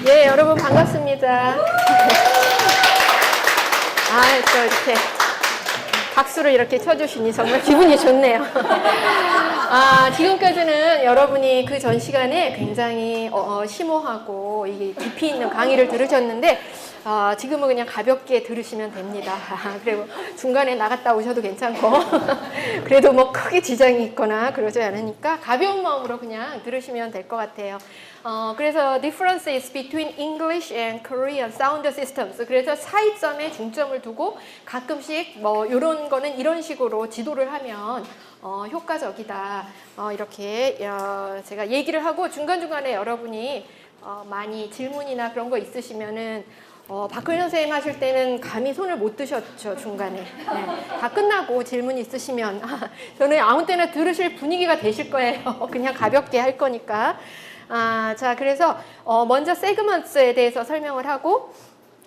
예, 여러분 반갑습니다. 또 이렇게 박수를 이렇게 쳐주시니 정말 기분이 좋네요. 지금까지는 여러분이 그 전 시간에 굉장히 심오하고 이게 깊이 있는 강의를 들으셨는데 지금은 그냥 가볍게 들으시면 됩니다. 그리고 중간에 나갔다 오셔도 괜찮고 그래도 뭐 크게 지장이 있거나 그러지 않으니까 가벼운 마음으로 그냥 들으시면 될 것 같아요. 그래서 differences between English and Korean sound systems. 그래서 차이점에 중점을 두고 가끔씩 뭐 이런 거는 이런 식으로 지도를 하면 효과적이다. 이렇게 제가 얘기를 하고 중간중간에 여러분이 많이 질문이나 그런 거 있으시면은 박근혜 선생님 하실 때는 감히 손을 못 드셨죠, 중간에. 네. 다 끝나고 질문 있으시면 저는 아무 때나 들으실 분위기가 되실 거예요. 그냥 가볍게 할 거니까. 자, 그래서 먼저 세그먼트에 대해서 설명을 하고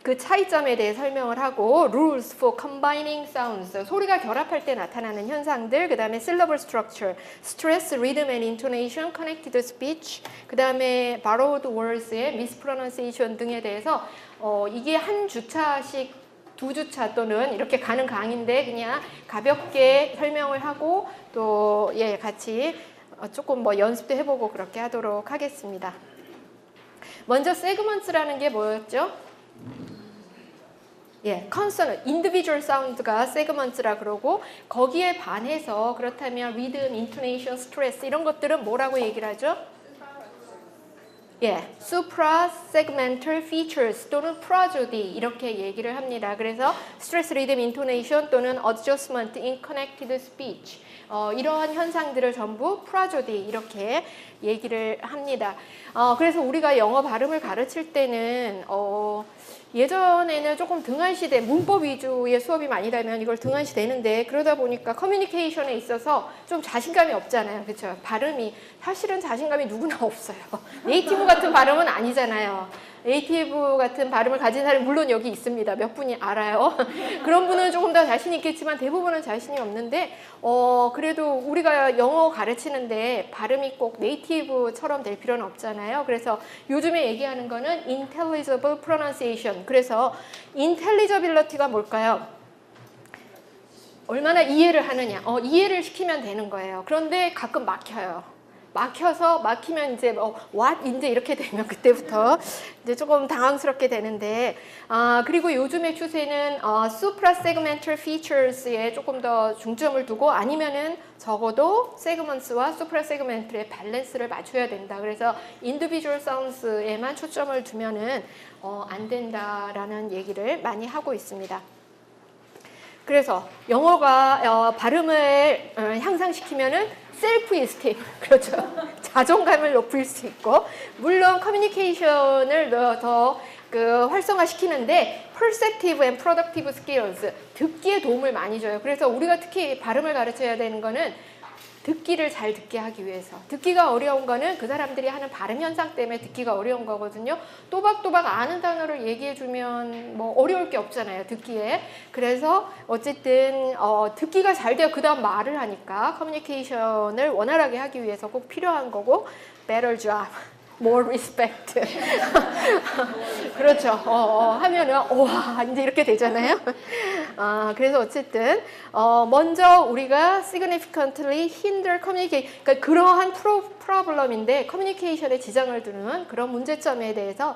그 차이점에 대해 설명을 하고 rules for combining sounds, 소리가 결합할 때 나타나는 현상들, 그 다음에 syllable structure, stress, rhythm and intonation, connected speech, 그 다음에 borrowed words의 mispronunciation 등에 대해서 이게 한 주차씩 두 주차 또는 이렇게 가는 강의인데 그냥 가볍게 설명을 하고 또 같이 조금 뭐 연습도 해보고 그렇게 하도록 하겠습니다. 먼저 segments라는 게 뭐였죠? consonant, individual sound가 segments라 그러고 거기에 반해서 그렇다면 rhythm, intonation, stress 이런 것들은 뭐라고 얘기를 하죠? supra-segmental features 또는 prosody 이렇게 얘기를 합니다. 그래서 stress, rhythm, intonation 또는 adjustment in connected speech 이러한 현상들을 전부 prosody 이렇게 얘기를 합니다. 그래서 우리가 영어 발음을 가르칠 때는 예전에는 조금 등한시대 문법 위주의 수업이 많이 되면 이걸 등한시 되는데 그러다 보니까 커뮤니케이션에 있어서 좀 자신감이 없잖아요. 그렇죠? 발음이 사실은 자신감이 누구나 없어요. 네이티브 같은 발음은 아니잖아요. 네이티브 같은 발음을 가진 사람이 물론 여기 있습니다. 몇 분이 알아요. 그런 분은 조금 더 자신 있겠지만 대부분은 자신이 없는데 그래도 우리가 영어 가르치는데 발음이 꼭 네이티브처럼 될 필요는 없잖아요. 그래서 요즘에 얘기하는 거는 intelligible pronunciation. 그래서 intelligibility가 뭘까요? 얼마나 이해를 하느냐. 이해를 시키면 되는 거예요. 그런데 가끔 막혀요. 막히면 이제 what 이제 이렇게 되면 그때부터 이제 조금 당황스럽게 되는데 그리고 요즘의 추세는 supra-segmental features에 조금 더 중점을 두고 아니면은 적어도 segments와 supra-segmental의 밸런스를 맞춰야 된다. 그래서 individual sounds에만 초점을 두면은 안 된다라는 얘기를 많이 하고 있습니다. 그래서 영어가 발음을 향상시키면은 셀프 이스팀, 그렇죠. 자존감을 높일 수 있고 물론 커뮤니케이션을 더 활성화시키는데 perceptive and productive skills, 듣기에 도움을 많이 줘요. 그래서 우리가 특히 발음을 가르쳐야 되는 거는 듣기를 잘 듣게 하기 위해서. 듣기가 어려운 거는 그 사람들이 하는 발음 현상 때문에 듣기가 어려운 거거든요. 또박또박 아는 단어를 얘기해주면 뭐 어려울 게 없잖아요, 듣기에. 그래서 어쨌든 듣기가 잘 돼야 그 다음 말을 하니까 커뮤니케이션을 원활하게 하기 위해서 꼭 필요한 거고 better job, more respect. 그렇죠. 하면은 와 이제 이렇게 되잖아요. 그래서 어쨌든 먼저 우리가 significantly hinder communication, 그러니까 그러한 프로블럼인데 커뮤니케이션에 지장을 두는 그런 문제점에 대해서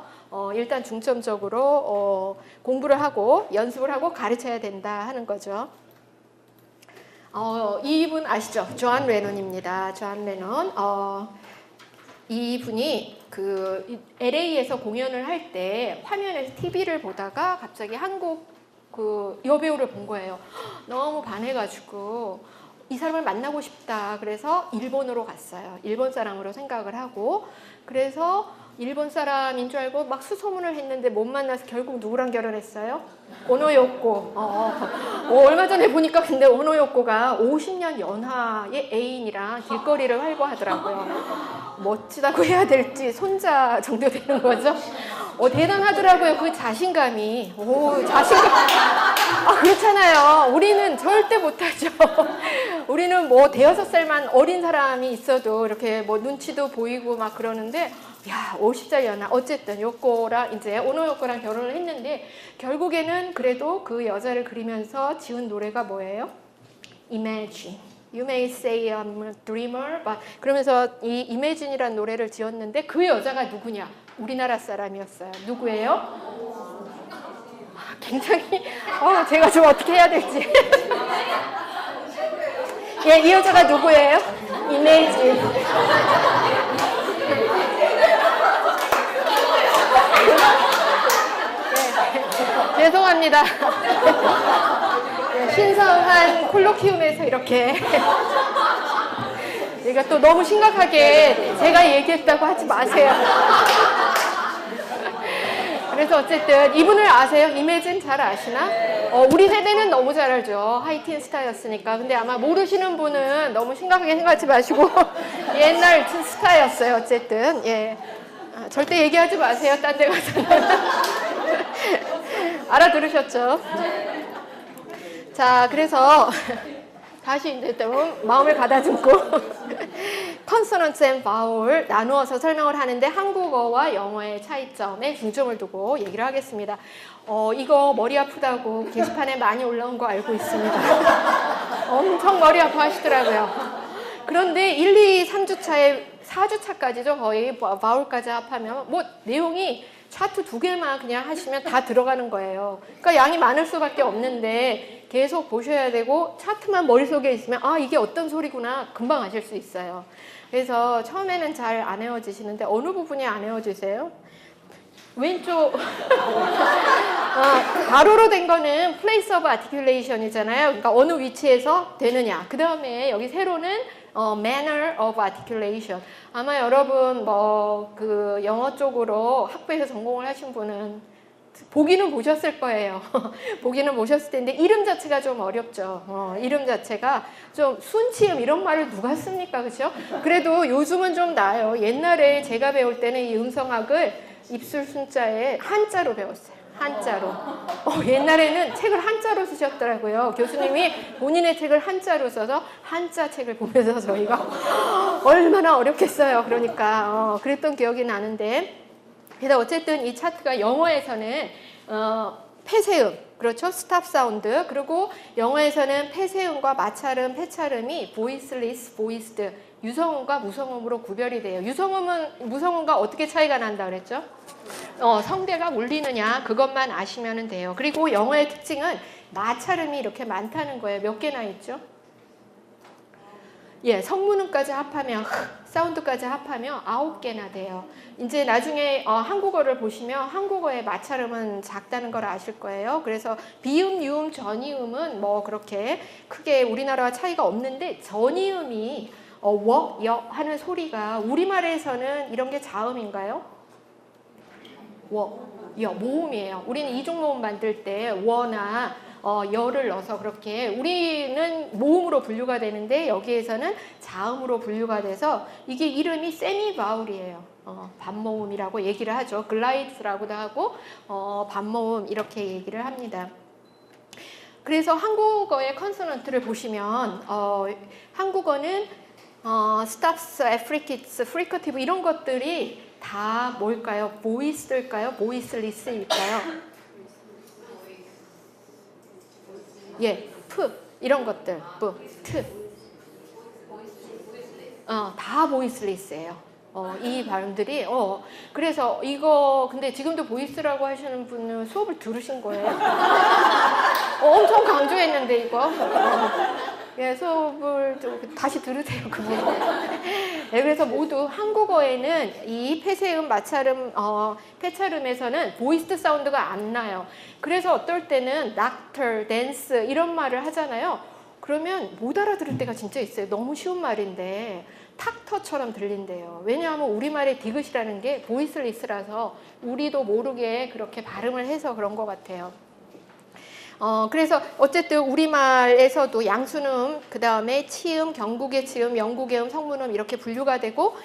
일단 중점적으로 공부를 하고 연습을 하고 가르쳐야 된다 하는 거죠. 이분 아시죠? 존 레논입니다. 존 레논. 이분이 LA에서 공연을 할 때 화면에서 TV를 보다가 갑자기 한국 여배우를 본 거예요. 너무 반해가지고 이 사람을 만나고 싶다. 그래서 일본으로 갔어요. 일본 사람으로 생각을 하고 그래서 일본 사람인 줄 알고 막 수소문을 했는데 못 만나서 결국 누구랑 결혼했어요? 오노요코. 얼마 전에 보니까 근데 오노요코가 50년 연하의 애인이랑 길거리를 활보하더라고요. 멋지다고 해야 될지 손자 정도 되는 거죠. 대단하더라고요. 그 자신감이. 자신감. 그렇잖아요. 우리는 절대 못하죠. 우리는 뭐 대여섯 살만 어린 사람이 있어도 이렇게 뭐 눈치도 보이고 막 그러는데 야, 50살이었나? 어쨌든 요코랑 이제 오노 요코랑 결혼을 했는데 결국에는 그래도 그 여자를 그리면서 지은 노래가 뭐예요? Imagine. You may say I'm a dreamer, but 그러면서 이 Imagine이라는 노래를 지었는데 그 여자가 누구냐? 우리나라 사람이었어요. 누구예요? 굉장히 제가 좀 어떻게 해야 될지. 예, 이 여자가 누구예요? Imagine. 네, 죄송합니다. 네, 신성한 콜로키움에서 이렇게 이거 또 너무 심각하게 제가 얘기했다고 하지 마세요. 그래서 어쨌든 이분을 아세요? 이매진 잘 아시나? 우리 세대는 너무 잘 알죠. 하이틴 스타였으니까. 근데 아마 모르시는 분은 너무 심각하게 생각하지 마시고 옛날 스타였어요. 어쨌든 예, 절대 얘기하지 마세요. 딴 데 가서는. 알아들으셨죠? 자, 그래서 다시 이제 또 마음을 가다듬고 컨소넌트 앤 바울 나누어서 설명을 하는데 한국어와 영어의 차이점에 중점을 두고 얘기를 하겠습니다. 이거 머리 아프다고 게시판에 많이 올라온 거 알고 있습니다. 엄청 머리 아파하시더라고요. 그런데 1, 2, 3주차에 4주차까지죠. 거의 바울까지 합하면 뭐 내용이 차트 2개만 그냥 하시면 다 들어가는 거예요. 그러니까 양이 많을 수밖에 없는데 계속 보셔야 되고 차트만 머릿속에 있으면 이게 어떤 소리구나 금방 아실 수 있어요. 그래서 처음에는 잘 안 외워지시는데 어느 부분이 안 외워지세요? 왼쪽 가로로 된 거는 place of articulation이잖아요. 그러니까 어느 위치에서 되느냐. 그 다음에 여기 세로는 manner of articulation. 아마 여러분 그 영어 쪽으로 학부에서 전공을 하신 분은 보기는 보셨을 거예요. 보기는 보셨을 텐데 이름 자체가 좀 어렵죠. 이름 자체가 좀 순치음 이런 말을 누가 씁니까? 그렇죠? 그래도 요즘은 좀 나아요. 옛날에 제가 배울 때는 이 음성학을 입술 순자에 한자로 배웠어요. 한자로. 옛날에는 책을 한자로 쓰셨더라고요. 교수님이 본인의 책을 한자로 써서 한자 책을 보면서 저희가 얼마나 어렵겠어요. 그러니까 그랬던 기억이 나는데 그래서 어쨌든 이 차트가 영어에서는 폐쇄음, 그렇죠? 스탑 사운드. 그리고 영어에서는 폐쇄음과 마찰음, 폐찰음이 voiceless, voiced, 유성음과 무성음으로 구별이 돼요. 유성음은 무성음과 어떻게 차이가 난다 그랬죠? 성대가 울리느냐 그것만 아시면 돼요. 그리고 영어의 특징은 마찰음이 이렇게 많다는 거예요. 몇 개나 있죠? 예, 성문음까지 합하면 사운드까지 합하면 9개나 돼요. 이제 나중에 한국어를 보시면 한국어의 마찰음은 작다는 걸 아실 거예요. 그래서 비음, 유음, 전이음은 뭐 그렇게 크게 우리나라와 차이가 없는데 전이음이 워, 여 하는 소리가 우리말에서는 이런 게 자음인가요? 워, 여, 모음이에요. 우리는 이중모음 만들 때 워나 여를 넣어서 그렇게 우리는 모음으로 분류가 되는데 여기에서는 자음으로 분류가 돼서 이게 이름이 세미 바울이에요. 반모음이라고 얘기를 하죠. 글라이드라고도 하고 반모음 이렇게 얘기를 합니다. 그래서 한국어의 컨소넌트를 보시면 한국어는 스탑스, 애프리키츠, 프리커티브 이런 것들이 다 뭘까요? 보이스일까요? 보이스리스일까요? 예, 프 이런 것들, 프, 트, 다 보이스리스예요. 이 발음들이 그래서 이거 근데 지금도 보이스라고 하시는 분은 수업을 들으신 거예요? 엄청 강조했는데 이거. 예, 수업을 좀 다시 들으세요, 그분. 네, 그래서 모두 한국어에는 이 폐쇄음, 마찰음, 폐찰음에서는 보이스드 사운드가 안 나요. 그래서 어떨 때는 낙터, 댄스 이런 말을 하잖아요. 그러면 못 알아들을 때가 진짜 있어요. 너무 쉬운 말인데 탁터처럼 들린대요. 왜냐하면 우리말의 디귿이라는 게 보이스리스라서 우리도 모르게 그렇게 발음을 해서 그런 것 같아요. 그래서 어쨌든 우리말에서도 양수음, 그 다음에 치음, 경국의 치음, 영국의 음, 성문음 이렇게 분류가 되고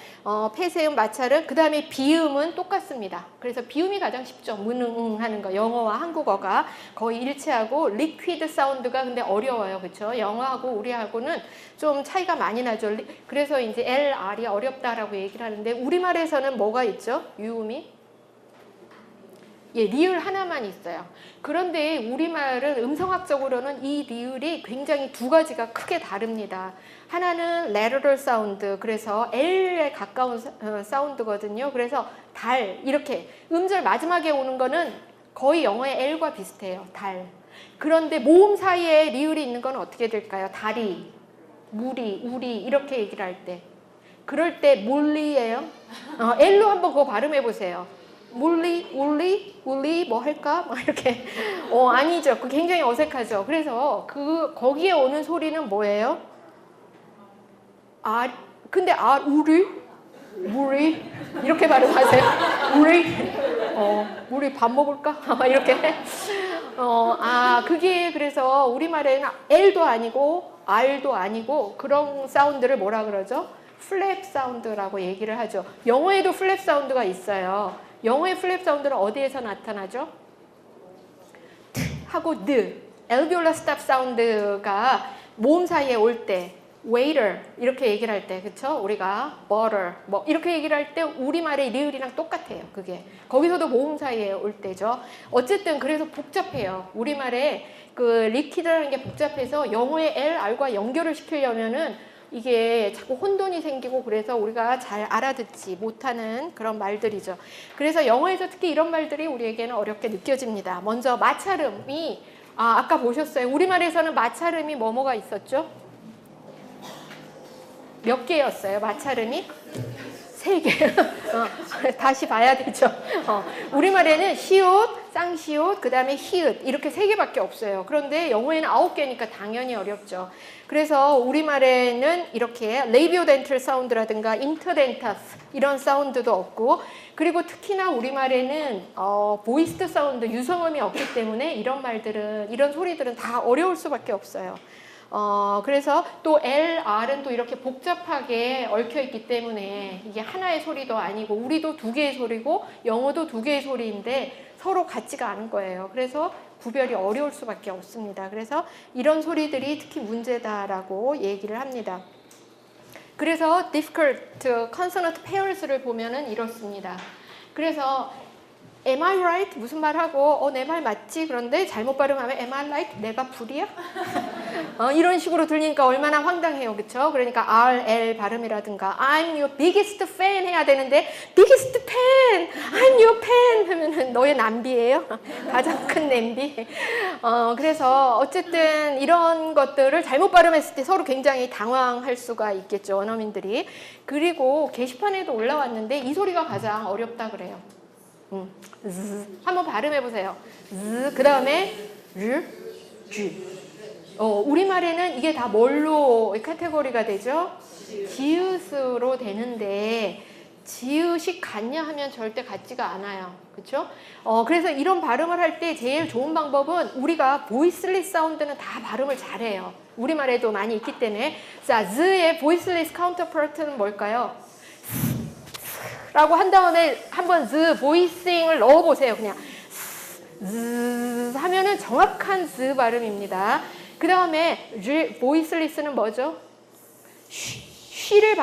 폐쇄음, 마찰음, 그 다음에 비음은 똑같습니다. 그래서 비음이 가장 쉽죠. 문응 하는 거. 영어와 한국어가 거의 일치하고 리퀴드 사운드가 근데 어려워요. 그렇죠? 영어하고 우리하고는 좀 차이가 많이 나죠. 그래서 이제 L, R이 어렵다라고 얘기를 하는데 우리말에서는 뭐가 있죠? 유음이? 예, 리을 하나만 있어요. 그런데 우리말은 음성학적으로는 이 리을이 굉장히 두 가지가 크게 다릅니다. 하나는 lateral 사운드, 그래서 L에 가까운 사운드거든요. 그래서 달, 이렇게 음절 마지막에 오는 거는 거의 영어의 L과 비슷해요. 달. 그런데 모음 사이에 리을이 있는 건 어떻게 될까요? 다리, 무리, 우리 이렇게 얘기를 할 때. 그럴 때 몰리예요. L로 한번 그거 발음해 보세요. 물리, 울리, 울리 뭐 할까? 막 이렇게. 아니죠. 그 굉장히 어색하죠. 그래서 거기에 오는 소리는 뭐예요? 근데 우리, 무리 이렇게 발음하세요. 우리 밥 먹을까? 이렇게. 그게 그래서 우리말에는 L도 아니고 R도 아니고 그런 사운드를 뭐라 그러죠? 플랩 사운드라고 얘기를 하죠. 영어에도 플랩 사운드가 있어요. 영어의 플랩 사운드는 어디에서 나타나죠? 하고 alveolar stop 사운드가 모음 사이에 올 때 waiter 이렇게 얘기를 할 때, 그쵸? 우리가 butter 뭐 이렇게 얘기를 할 때 우리말의 리을이랑 똑같아요. 그게 거기서도 모음 사이에 올 때죠. 어쨌든 그래서 복잡해요. 우리말에 그 리퀴드라는 게 복잡해서 영어의 L, R과 연결을 시키려면은 이게 자꾸 혼돈이 생기고 그래서 우리가 잘 알아듣지 못하는 그런 말들이죠. 그래서 영어에서 특히 이런 말들이 우리에게는 어렵게 느껴집니다. 먼저 마찰음이 아까 보셨어요. 우리말에서는 마찰음이 뭐뭐가 있었죠? 몇 개였어요? 마찰음이? 3개. 다시 봐야 되죠. 우리말에는 시옷, 쌍시옷, 그 다음에 히읗 이렇게 3개밖에 없어요. 그런데 영어에는 9개니까 당연히 어렵죠. 그래서 우리말에는 이렇게 레이비오덴탈 사운드라든가 인터덴타스 이런 사운드도 없고, 그리고 특히나 우리말에는 보이스드 사운드, 유성음이 없기 때문에 이런 소리들은 다 어려울 수밖에 없어요. 그래서 또 L, R은 또 이렇게 복잡하게 얽혀 있기 때문에 이게 하나의 소리도 아니고 우리도 2개의 소리고 영어도 2개의 소리인데 서로 같지가 않은 거예요. 그래서 구별이 어려울 수밖에 없습니다. 그래서 이런 소리들이 특히 문제다라고 얘기를 합니다. 그래서 difficult consonant pairs를 보면은 이렇습니다. 그래서 am I right? 무슨 말하고 내 말 맞지? 그런데 잘못 발음하면 am I right? 내가 불이야? 이런 식으로 들리니까 얼마나 황당해요. 그렇죠? 그러니까 R, L 발음이라든가 I'm your biggest fan 해야 되는데 biggest fan! I'm your fan! 하면은 너의 남비예요? 가장 큰 냄비? 그래서 어쨌든 이런 것들을 잘못 발음했을 때 서로 굉장히 당황할 수가 있겠죠. 원어민들이. 그리고 게시판에도 올라왔는데 이 소리가 가장 어렵다 그래요. 한번 발음해 보세요. 그 다음에 우리말에는 이게 다 뭘로 카테고리가 되죠? 지읒으로 되는데 지읒이 같냐 하면 절대 같지가 않아요. 그렇죠? 그래서 이런 발음을 할 때 제일 좋은 방법은 우리가 보이스리스 사운드는 다 발음을 잘해요. 우리말에도 많이 있기 때문에. 자, z의 보이스리스 카운터파트는 뭘까요? 라고 한 다음에 한번 보이싱을 넣어보세요. 그냥 하면은 정확한 발음입니다. 그 다음에 보이스리스는 뭐죠? 쉬를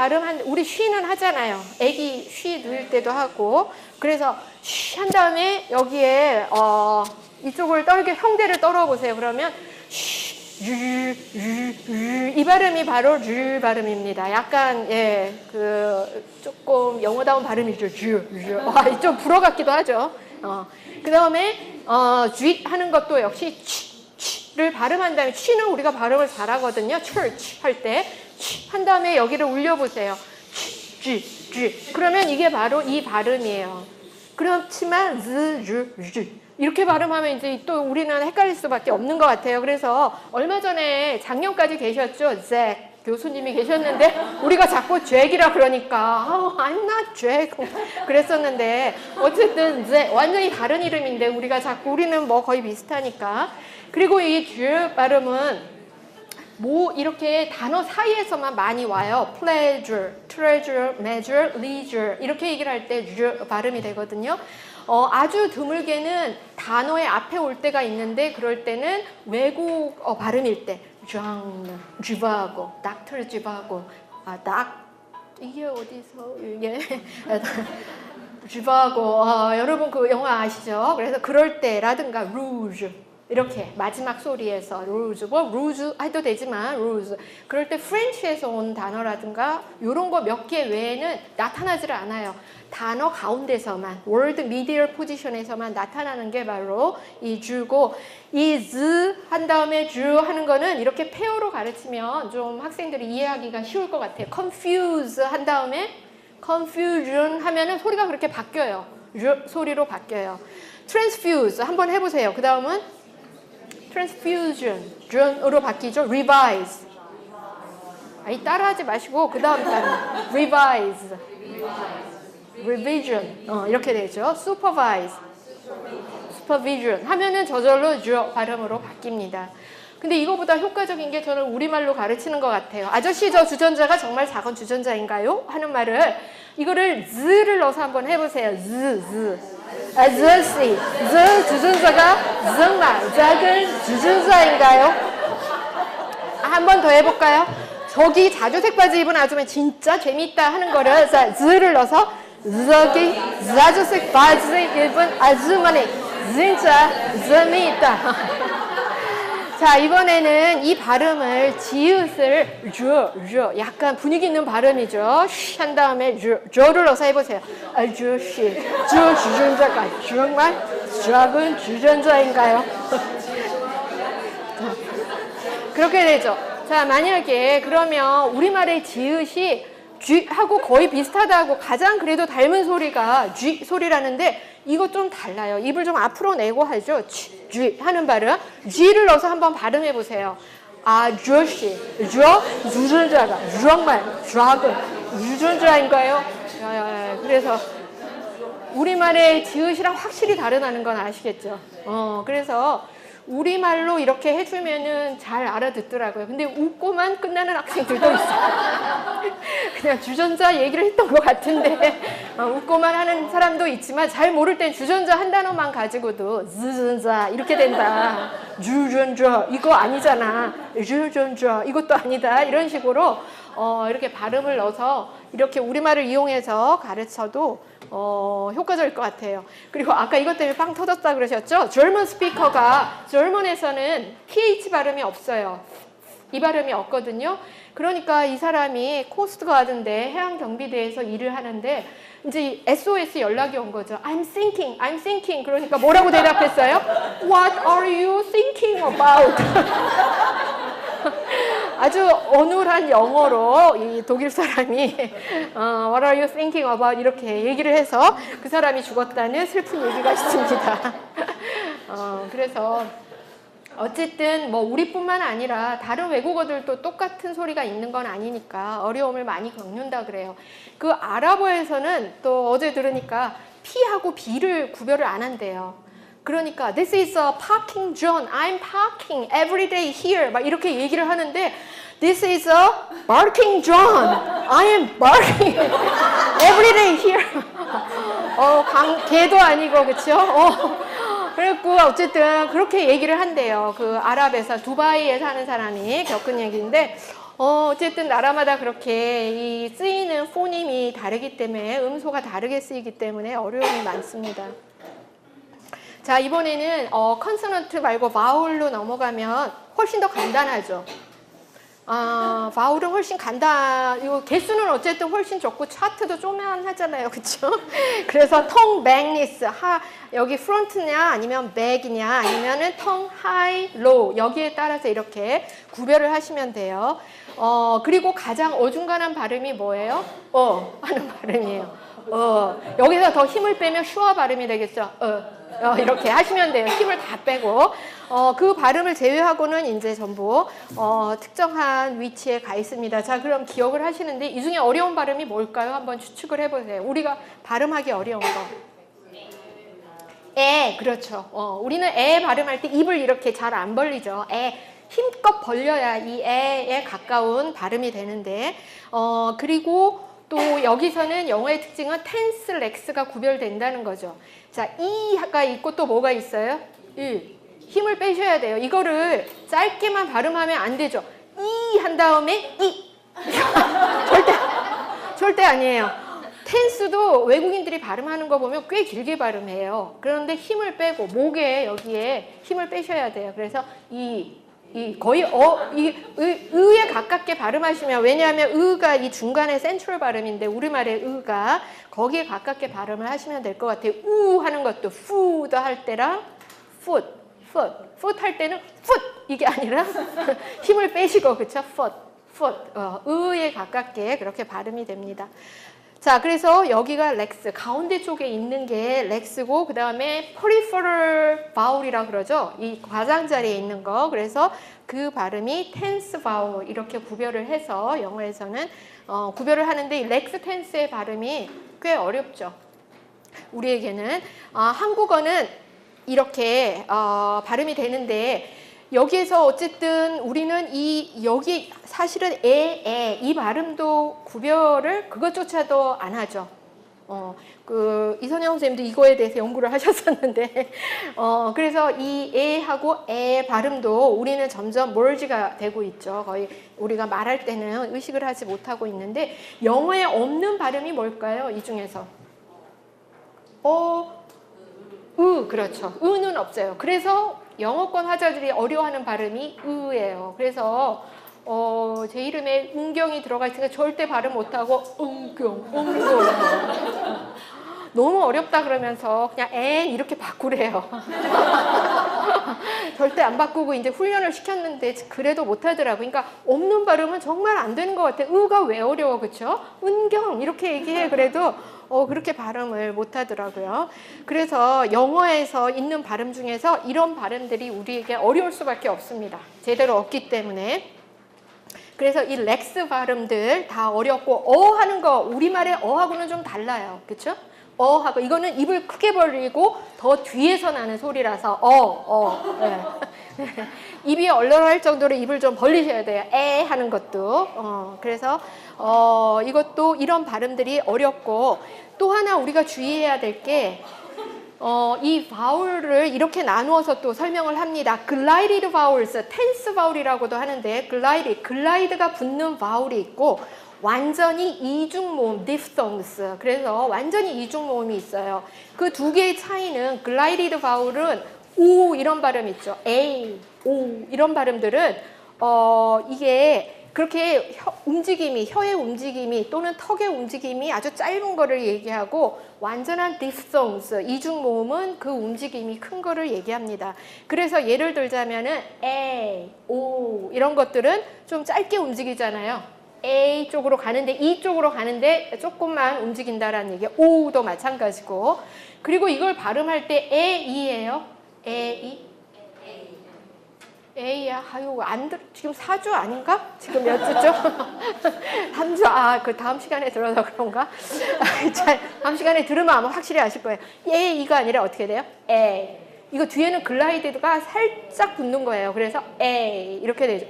우리 쉬는 하잖아요. 애기 쉬 누일 때도 하고. 그래서 쉬 한 다음에 여기에 이쪽을 형대를 떨어보세요. 그러면 이 발음이 바로 르 발음입니다. 약간 조금 영어다운 발음이죠. 좀 불어 같기도 하죠. 그 다음에 쥐 하는 것도 역시 를 발음한 다음에 취는 우리가 발음을 잘하거든요. church 할 때 한 다음에 여기를 울려보세요. 쥐 그러면 이게 바로 이 발음이에요. 그렇지만 이렇게 발음하면 이제 또 우리는 헷갈릴 수밖에 없는 것 같아요. 그래서 얼마 전에 작년까지 계셨죠? 교수님이 계셨는데 우리가 자꾸 잭이라 그러니까 I'm not Jack 그랬었는데 어쨌든 이제 완전히 다른 이름인데 우리는 뭐 거의 비슷하니까. 그리고 이 주 발음은 뭐 이렇게 단어 사이에서만 많이 와요. pleasure, treasure, measure, leisure 이렇게 얘기를 할 때 주 발음이 되거든요. 아주 드물게는 단어의 앞에 올 때가 있는데 그럴 때는 외국 발음일 때 genre, 쥐바고, 닥터 쥐바고, 이게 어디서 이게 쥐바고 여러분 그 영화 아시죠? 그래서 그럴 때라든가 rouge 이렇게 마지막 소리에서 루즈, 뭐 루즈 해도 되지만 루즈 그럴 때 프렌치에서 온 단어라든가 이런 거 몇 개 외에는 나타나질 않아요. 단어 가운데서만 word medial 포지션에서만 나타나는 게 바로 이 주고 이 z 한 다음에 주 하는 거는 이렇게 페어로 가르치면 좀 학생들이 이해하기가 쉬울 것 같아요. confuse 한 다음에 confusion 하면은 소리가 그렇게 바뀌어요. 소리로 바뀌어요. transfuse 한번 해보세요. 그 다음은 transfusion으로 바뀌죠. revise. 아니 따라하지 마시고 그 다음 단어 revise, revision 이렇게 되죠. supervise, supervision 하면은 저절로 주 발음으로 바뀝니다. 근데 이거보다 효과적인 게 저는 우리말로 가르치는 것 같아요. 아저씨 저 주전자가 정말 작은 주전자인가요? 하는 말을 이거를 z를 넣어서 한번 해보세요. z. 아저씨, 저 주전자가 정말 작은 주전자인가요? 한 번 더 해볼까요? 저기 자주색 바지 입은 아줌마 진짜 재밌다 하는 거를 z를 넣어서 저기 자주색 바지 입은 아줌마는 진짜 재밌다. 자, 이번에는 이 발음을 지읒을 약간 분위기 있는 발음이죠. 한 다음에 를 넣어서 해보세요. 아저씨, 저 주전자가 정말 작은 주전자인가요? 그렇게 되죠. 자, 만약에 그러면 우리말의 지읒이 쥐하고 거의 비슷하다고 가장 그래도 닮은 소리가 쥐 소리라는데 이거 좀 달라요. 입을 좀 앞으로 내고 하죠. 쥐 하는 발음. 쥐를 넣어서 한번 발음해 보세요. 아저씨, 저 주전자가 정말 작은 주전자인가요? 그래서 우리말의 지읒이랑 확실히 다르다는 건 아시겠죠? 그래서 우리말로 이렇게 해주면은 잘 알아듣더라고요. 근데 웃고만 끝나는 학생들도 있어요. 그냥 주전자 얘기를 했던 것 같은데 웃고만 하는 사람도 있지만 잘 모를 땐 주전자 한 단어만 가지고도 주전자 이렇게 된다. 주전자 이거 아니잖아. 주전자 이것도 아니다. 이런 식으로 이렇게 발음을 넣어서 이렇게 우리말을 이용해서 가르쳐도 효과적일 것 같아요. 그리고 아까 이것 때문에 빵 터졌다 그러셨죠? German 스피커가 German에서는 PH 발음이 없어요. 이 발음이 없거든요. 그러니까 이 사람이 코스트가드인데 해양경비대에서 일을 하는데 이제 SOS 연락이 온 거죠. I'm thinking. 그러니까 뭐라고 대답했어요? What are you thinking about? 아주 어눌한 영어로 이 독일 사람이 What are you thinking about? 이렇게 얘기를 해서 그 사람이 죽었다는 슬픈 얘기가 있습니다. 그래서 어쨌든 뭐 우리뿐만 아니라 다른 외국어들도 똑같은 소리가 있는 건 아니니까 어려움을 많이 겪는다 그래요. 그 아랍어에서는 또 어제 들으니까 P하고 B를 구별을 안 한대요. 그러니까 this is a parking zone. I'm parking every day here. 막 이렇게 얘기를 하는데 this is a barking zone. I am barking every day here. 개도 아니고 그렇죠? 그랬고 어쨌든 그렇게 얘기를 한대요. 그 아랍에서 두바이에 사는 사람이 겪은 얘기인데 어쨌든 나라마다 그렇게 이 쓰이는 포님이 다르기 때문에 음소가 다르게 쓰이기 때문에 어려움이 많습니다. 자, 이번에는 컨소넌트 말고 바울로 넘어가면 훨씬 더 간단하죠. 바울은 훨씬 이거 개수는 어쨌든 훨씬 적고 차트도 쪼만하잖아요. 그쵸? 그래서 텅 백니스, 여기 프론트냐 아니면 백이냐 아니면은 텅 하이, 로우 여기에 따라서 이렇게 구별을 하시면 돼요. 그리고 가장 어중간한 발음이 뭐예요? 하는 발음이에요. 여기서 더 힘을 빼면 슈어 발음이 되겠죠. 이렇게 하시면 돼요. 힘을 다 빼고. 그 발음을 제외하고는 이제 전부 특정한 위치에 가 있습니다. 자, 그럼 기억을 하시는데 이 중에 어려운 발음이 뭘까요? 한번 추측을 해보세요. 우리가 발음하기 어려운 거. 그렇죠. 우리는 발음할 때 입을 이렇게 잘 안 벌리죠. 힘껏 벌려야 이 에에 가까운 발음이 되는데, 그리고 또 여기서는 영어의 특징은 텐스, 렉스가 구별된다는 거죠. 자, 이가 있고 또 뭐가 있어요? 힘을 빼셔야 돼요. 이거를 짧게만 발음하면 안 되죠. 이 한 다음에 절대 아니에요. 텐스도 외국인들이 발음하는 거 보면 꽤 길게 발음해요. 그런데 힘을 빼고 목에 여기에 힘을 빼셔야 돼요. 그래서 거의 의에 가깝게 발음하시면, 왜냐하면 의가 이 중간에 센트럴 발음인데 우리말의 의가 거기에 가깝게 발음을 하시면 될 것 같아요. 우 하는 것도 푸도 할 때랑 foot 할 때는 foot 이게 아니라 힘을 빼시고, 그쵸? foot 의에 가깝게 그렇게 발음이 됩니다. 자, 그래서 여기가 렉스, 가운데 쪽에 있는 게 렉스고, 그 다음에 peripheral vowel이라고 그러죠. 이 과장자리에 있는 거. 그래서 그 발음이 tense vowel 이렇게 구별을 해서 영어에서는 구별을 하는데, 이 렉스 텐스의 발음이 꽤 어렵죠. 우리에게는. 한국어는 이렇게 발음이 되는데, 여기에서 어쨌든 우리는 여기 사실은 이 발음도 구별을 그것조차도 안 하죠. 이선영 선생님도 이거에 대해서 연구를 하셨었는데, 그래서 이 에하고 에 발음도 우리는 점점 merge가 되고 있죠. 거의 우리가 말할 때는 의식을 하지 못하고 있는데, 영어에 없는 발음이 뭘까요? 이 중에서. 그렇죠. 으는 없어요. 그래서 영어권 화자들이 어려워하는 발음이 으예요. 그래서 제 이름에 은경이 들어가 있으니까 절대 발음 못하고 은경 너무 어렵다 그러면서 그냥 이렇게 바꾸래요. 절대 안 바꾸고 이제 훈련을 시켰는데 그래도 못하더라고요. 그러니까 없는 발음은 정말 안 되는 것 같아요. 으가 왜 어려워, 그렇죠? 은경 이렇게 얘기해. 그래도 그렇게 발음을 못하더라고요. 그래서 영어에서 있는 발음 중에서 이런 발음들이 우리에게 어려울 수밖에 없습니다. 제대로 없기 때문에. 그래서 이 렉스 발음들 다 어렵고, 하는 거 우리말의 어하고는 좀 달라요. 그렇죠? 하고 이거는 입을 크게 벌리고 더 뒤에서 나는 소리라서 네. 입이 얼얼할 정도로 입을 좀 벌리셔야 돼요. 하는 것도. 그래서 이것도 이런 발음들이 어렵고, 또 하나 우리가 주의해야 될 게 이 바울을 이렇게 나누어서 또 설명을 합니다. 글라이디드 바울스, 텐스 바울이라고도 하는데, 글라이드가 붙는 바울이 있고 완전히 이중 모음, diphthongs. 그래서 완전히 이중 모음이 있어요. 그 두 개의 차이는, 글라이디드 바울은 오 이런 발음 있죠. 오 이런 발음들은 이게 그렇게 혀의 움직임이 또는 턱의 움직임이 아주 짧은 거를 얘기하고, 완전한 diphthongs, 이중 모음은 그 움직임이 큰 거를 얘기합니다. 그래서 예를 들자면은 오 이런 것들은 좀 짧게 움직이잖아요. A 쪽으로 가는데, E 쪽으로 가는데 조금만 움직인다라는 얘기예요. 오도 마찬가지고. 그리고 이걸 발음할 때 이예요. A야, 지금 4주 아닌가? 지금 몇 주죠? 3주, 그 다음 시간에 들어서 그런가? 다음 시간에 들으면 아마 확실히 아실 거예요. 이가 아니라 어떻게 돼요? 이거 뒤에는 글라이드가 살짝 붙는 거예요. 그래서 이렇게 되죠.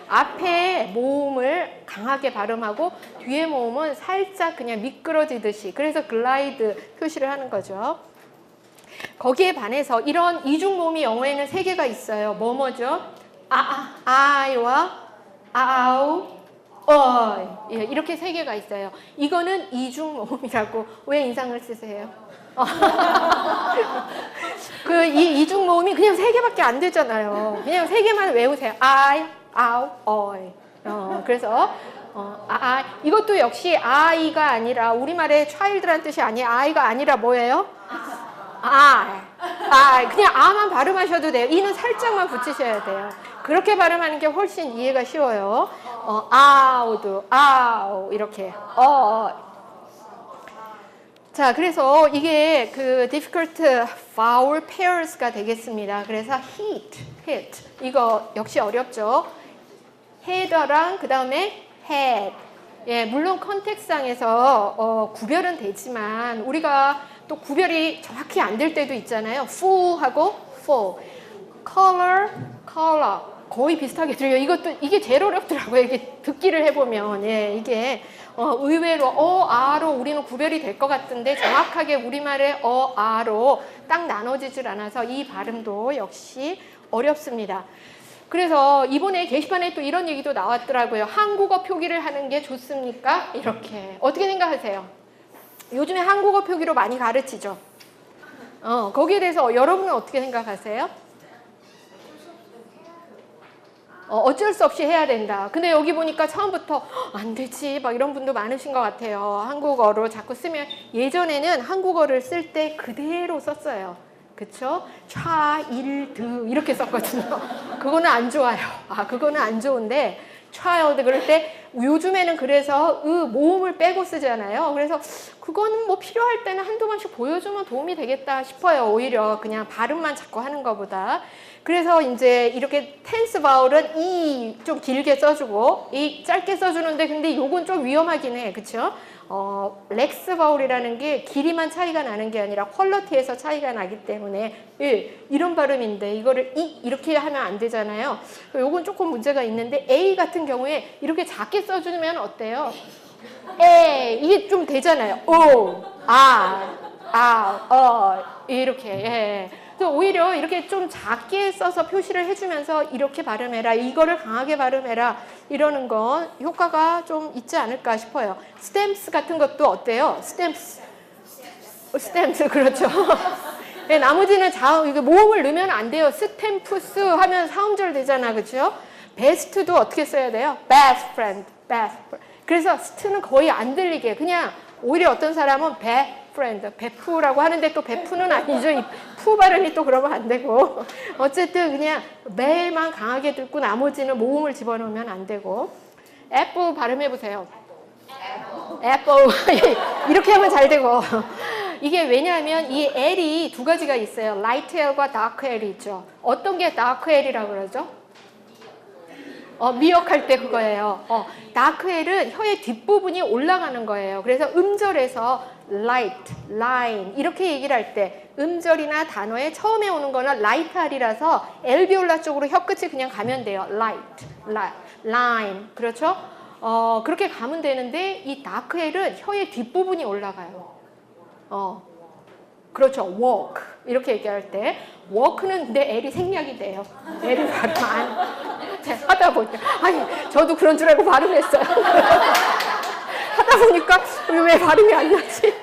앞에 모음을 강하게 발음하고 뒤에 모음은 살짝 그냥 미끄러지듯이, 그래서 글라이드 표시를 하는 거죠. 거기에 반해서 이런 이중 모음이 영어에는 3개가 있어요. 뭐죠? 아이와 아우, 이렇게 3개가 있어요. 이거는 이중 모음이라고 왜 인상을 쓰세요? 이 이중 모음이 그냥 3개밖에 안 되잖아요. 그냥 3개만 외우세요. 아이, 아우, 어이. 그래서 이것도 역시 아이가 아니라, 우리말의 child란 뜻이 아니에요. 아이가 아니라 뭐예요? 그냥 아만 발음하셔도 돼요. 이는 살짝만 붙이셔야 돼요. 그렇게 발음하는 게 훨씬 이해가 쉬워요. 아우 이렇게. 자, 그래서 이게 그 difficult vowel pairs가 되겠습니다. 그래서 hit. 이거 역시 어렵죠. header랑 그 다음에 head. 예, 물론 컨텍스상에서 구별은 되지만 우리가 또 구별이 정확히 안 될 때도 있잖아요. fool하고 fall. color. 거의 비슷하게 들려요. 이게 제일 어렵더라고요. 이게 듣기를 해보면. 예, 이게 의외로 아로 우리는 구별이 될 것 같은데 정확하게 우리말의 아로 딱 나눠지질 않아서 이 발음도 역시 어렵습니다. 그래서 이번에 게시판에 또 이런 얘기도 나왔더라고요. 한국어 표기를 하는 게 좋습니까? 이렇게. 어떻게 생각하세요? 요즘에 한국어 표기로 많이 가르치죠? 거기에 대해서 여러분은 어떻게 생각하세요? 어쩔 수 없이 해야 된다. 근데 여기 보니까 처음부터 안 되지 막 이런 분도 많으신 것 같아요. 한국어로 자꾸 쓰면 예전에는 한국어를 쓸 때 그대로 썼어요. 그쵸? 차, 일, 드 이렇게 썼거든요. 그거는 안 좋아요. 그거는 안 좋은데 child 그럴 때 요즘에는 그래서 모음을 빼고 쓰잖아요. 그래서 그거는 뭐 필요할 때는 한두 번씩 보여주면 도움이 되겠다 싶어요. 오히려 그냥 발음만 자꾸 하는 것보다. 그래서 이제 이렇게 tense vowel은 이 좀 길게 써주고 이 짧게 써주는데 근데 요건 좀 위험하긴 해. 그쵸? 렉스 바울이라는 게 길이만 차이가 나는 게 아니라 퀄러티에서 차이가 나기 때문에 이런 발음인데 이거를 이렇게 하면 안 되잖아요. 요건 조금 문제가 있는데 A 같은 경우에 이렇게 작게 써주면 어때요? 이게 좀 되잖아요. 이렇게. 예. 그래서 오히려 이렇게 좀 작게 써서 표시를 해주면서 이렇게 발음해라. 이거를 강하게 발음해라. 이러는 건 효과가 좀 있지 않을까 싶어요. stamps 같은 것도 어때요? stamps 그렇죠. 네, 나머지는 이거 모음을 넣으면 안 돼요. 스탬프스 하면 사음절 되잖아. 그렇죠? best도 어떻게 써야 돼요? best friend. 그래서 st는 거의 안 들리게 그냥 오히려 어떤 사람은 friend, 베프라고 하는데 또 베프는 아니죠. 이 푸 발음이 또 그러면 안 되고. 어쨌든 그냥 매일만 강하게 듣고 나머지는 모음을 집어넣으면 안 되고. apple 발음해보세요. apple. 이렇게 하면 잘 되고. 이게 왜냐하면 이 L이 두 가지가 있어요. light L과 dark L이 있죠. 어떤 게 dark L이라고 그러죠? 미역할 때 그거예요. dark L은 혀의 뒷부분이 올라가는 거예요. 그래서 음절에서 light, line 이렇게 얘기를 할 때 음절이나 단어에 처음에 오는 거는 light R이라서 엘비올라 쪽으로 혀끝이 그냥 가면 돼요. light, line 그렇죠? 그렇게 가면 되는데 이 dark L은 혀의 뒷부분이 올라가요. 그렇죠. walk 이렇게 얘기할 때 walk는 내 L이 생략이 돼요. L이 발음 하다 보니까 저도 그런 줄 알고 발음했어요. 하다 보니까 왜 발음이 안 나지?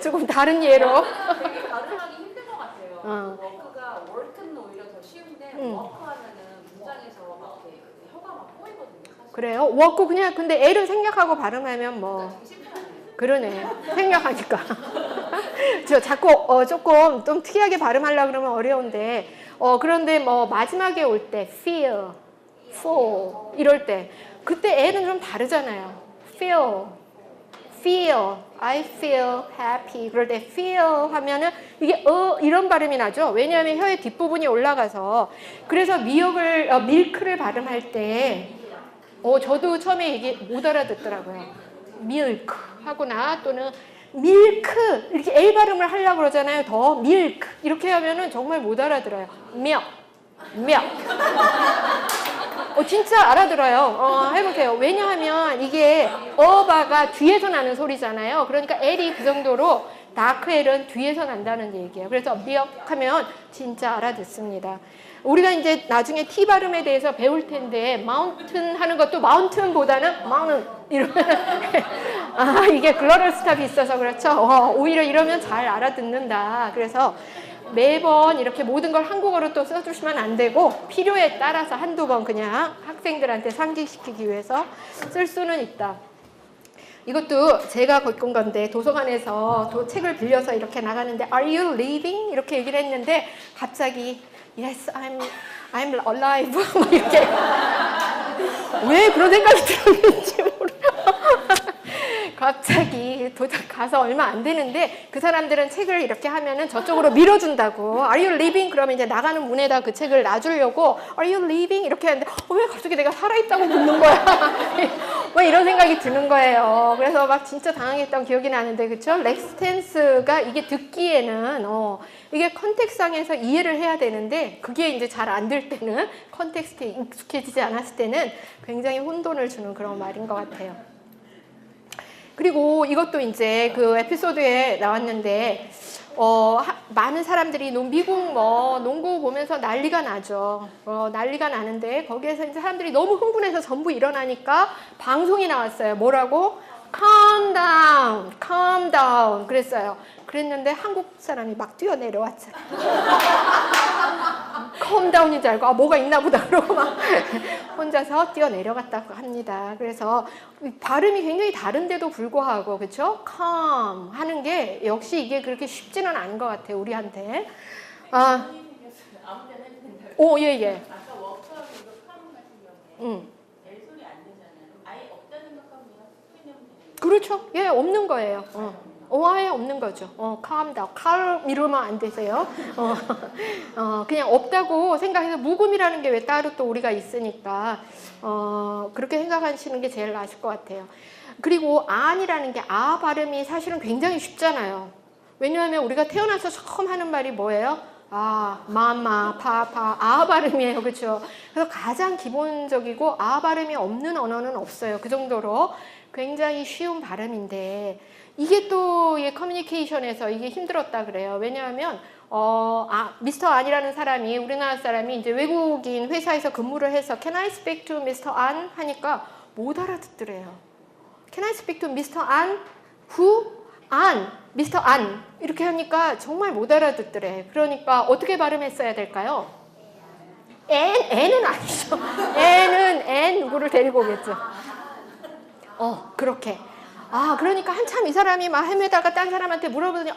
조금 다른 예로. 되게 발음하기 힘든 것 같아요. 워크가 월크는 오히려 더 쉬운데 워크 하면은 문장에서 막 이렇게 혀가 막 꼬이거든요. 사실. 그래요? 워크 그냥 근데 L은 생략하고 발음하면 뭐 그러네. 생략하니까. 저 자꾸 조금 좀 특이하게 발음하려고 그러면 어려운데 그런데 뭐 마지막에 올 때 feel, fall 이럴 때 그때 L은 좀 다르잖아요. feel, I feel happy. 그럴 때 feel 하면은 이게 이런 발음이 나죠. 왜냐하면 혀의 뒷부분이 올라가서 그래서 밀크를 발음할 때 저도 처음에 이게 못 알아듣더라고요. milk 하거나 또는 밀크 이렇게 L 발음을 하려고 그러잖아요. 더 밀크 이렇게 하면은 정말 못 알아들어요. milk. 진짜 알아들어요. 해보세요. 왜냐하면 이게 어바가 뒤에서 나는 소리잖아요. 그러니까 L이 그 정도로 다크 L은 뒤에서 난다는 얘기예요. 그래서 미역하면 진짜 알아듣습니다. 우리가 이제 나중에 T 발음에 대해서 배울 텐데 마운틴 하는 것도 마운틴보다는 마운틴 이러면 이게 글로럴 스탑이 있어서 그렇죠. 오히려 이러면 잘 알아듣는다. 그래서 매번 이렇게 모든 걸 한국어로 또 써주시면 안 되고 필요에 따라서 한두 번 그냥 학생들한테 상기시키기 위해서 쓸 수는 있다. 이것도 제가 겪은 건데 도서관에서 책을 빌려서 이렇게 나가는데 Are you reading? 이렇게 얘기를 했는데 갑자기 Yes, I'm alive. 이렇게 왜 그런 생각이 들었는지 모르겠어요. 갑자기 가서 얼마 안 되는데 그 사람들은 책을 이렇게 하면은 저쪽으로 밀어준다고. Are you leaving? 그러면 이제 나가는 문에다 그 책을 놔주려고 Are you leaving? 이렇게 하는데 왜 갑자기 내가 살아있다고 묻는 거야? 뭐 이런 생각이 드는 거예요. 그래서 막 진짜 당황했던 기억이 나는데 그쵸? 렉스텐스가 이게 듣기에는 이게 컨텍스트상에서 이해를 해야 되는데 그게 이제 잘 안 될 때는 컨텍스트에 익숙해지지 않았을 때는 굉장히 혼돈을 주는 그런 말인 것 같아요. 그리고 이것도 이제 그 에피소드에 나왔는데 많은 사람들이 미국 농구 보면서 난리가 나죠. 난리가 나는데 거기에서 이제 사람들이 너무 흥분해서 전부 일어나니까 방송이 나왔어요. 뭐라고? Calm down, calm down 그랬어요. 그랬는데 한국 사람이 막 뛰어내려왔죠. calm down인 줄 알고 뭐가 있나 보다 그러고 막 혼자서 뛰어내려갔다고 합니다. 그래서 발음이 굉장히 다른데도 불구하고 그렇죠? calm 하는 게 역시 이게 그렇게 쉽지는 않은 것 같아요. 우리한테. 예. 아까 워크하면서 컴 같은 경우에 L 소리 안 되잖아요. 아예 없다는 생각하면 그냥 그렇죠. 예, 없는 거예요. 아예 없는 거죠. calm down. calm 이러면 안 되세요. 그냥 없다고 생각해서 묵음이라는 게 왜 따로 또 우리가 있으니까 그렇게 생각하시는 게 제일 나으실 것 같아요. 그리고 안이라는 게 발음이 사실은 굉장히 쉽잖아요. 왜냐하면 우리가 태어나서 처음 하는 말이 뭐예요? 마마, 파파, 발음이에요. 그렇죠? 그래서 가장 기본적이고 발음이 없는 언어는 없어요. 그 정도로 굉장히 쉬운 발음인데 이게 또 커뮤니케이션에서 이게 힘들었다 그래요. 왜냐하면 미스터 안이라는 사람이 우리나라 사람이 이제 외국인 회사에서 근무를 해서 Can I speak to Mr. An? 하니까 못 알아듣더래요. Can I speak to Mr. An? Who? An. Mr. An. 이렇게 하니까 정말 못 알아듣더래. 그러니까 어떻게 발음했어야 될까요? N은 아니죠. N 누구를 데리고 오겠죠. 그렇게. 그러니까 한참 이 사람이 막 헤매다가 딴 사람한테 물어보더니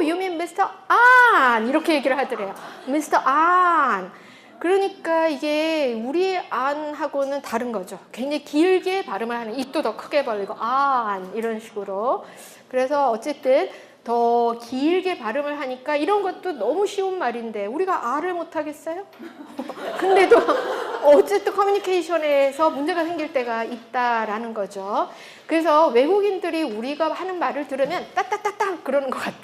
you mean Mr. An 이렇게 얘기를 하더래요. Mr. An. 그러니까 이게 우리 안하고는 다른 거죠. 굉장히 길게 발음을 하는 입도 더 크게 벌리고 안 이런 식으로. 그래서 어쨌든 더 길게 발음을 하니까 이런 것도 너무 쉬운 말인데 우리가 아를 못하겠어요? 근데도 어쨌든 커뮤니케이션에서 문제가 생길 때가 있다라는 거죠. 그래서 외국인들이 우리가 하는 말을 들으면 따따따따 그러는 것 같아.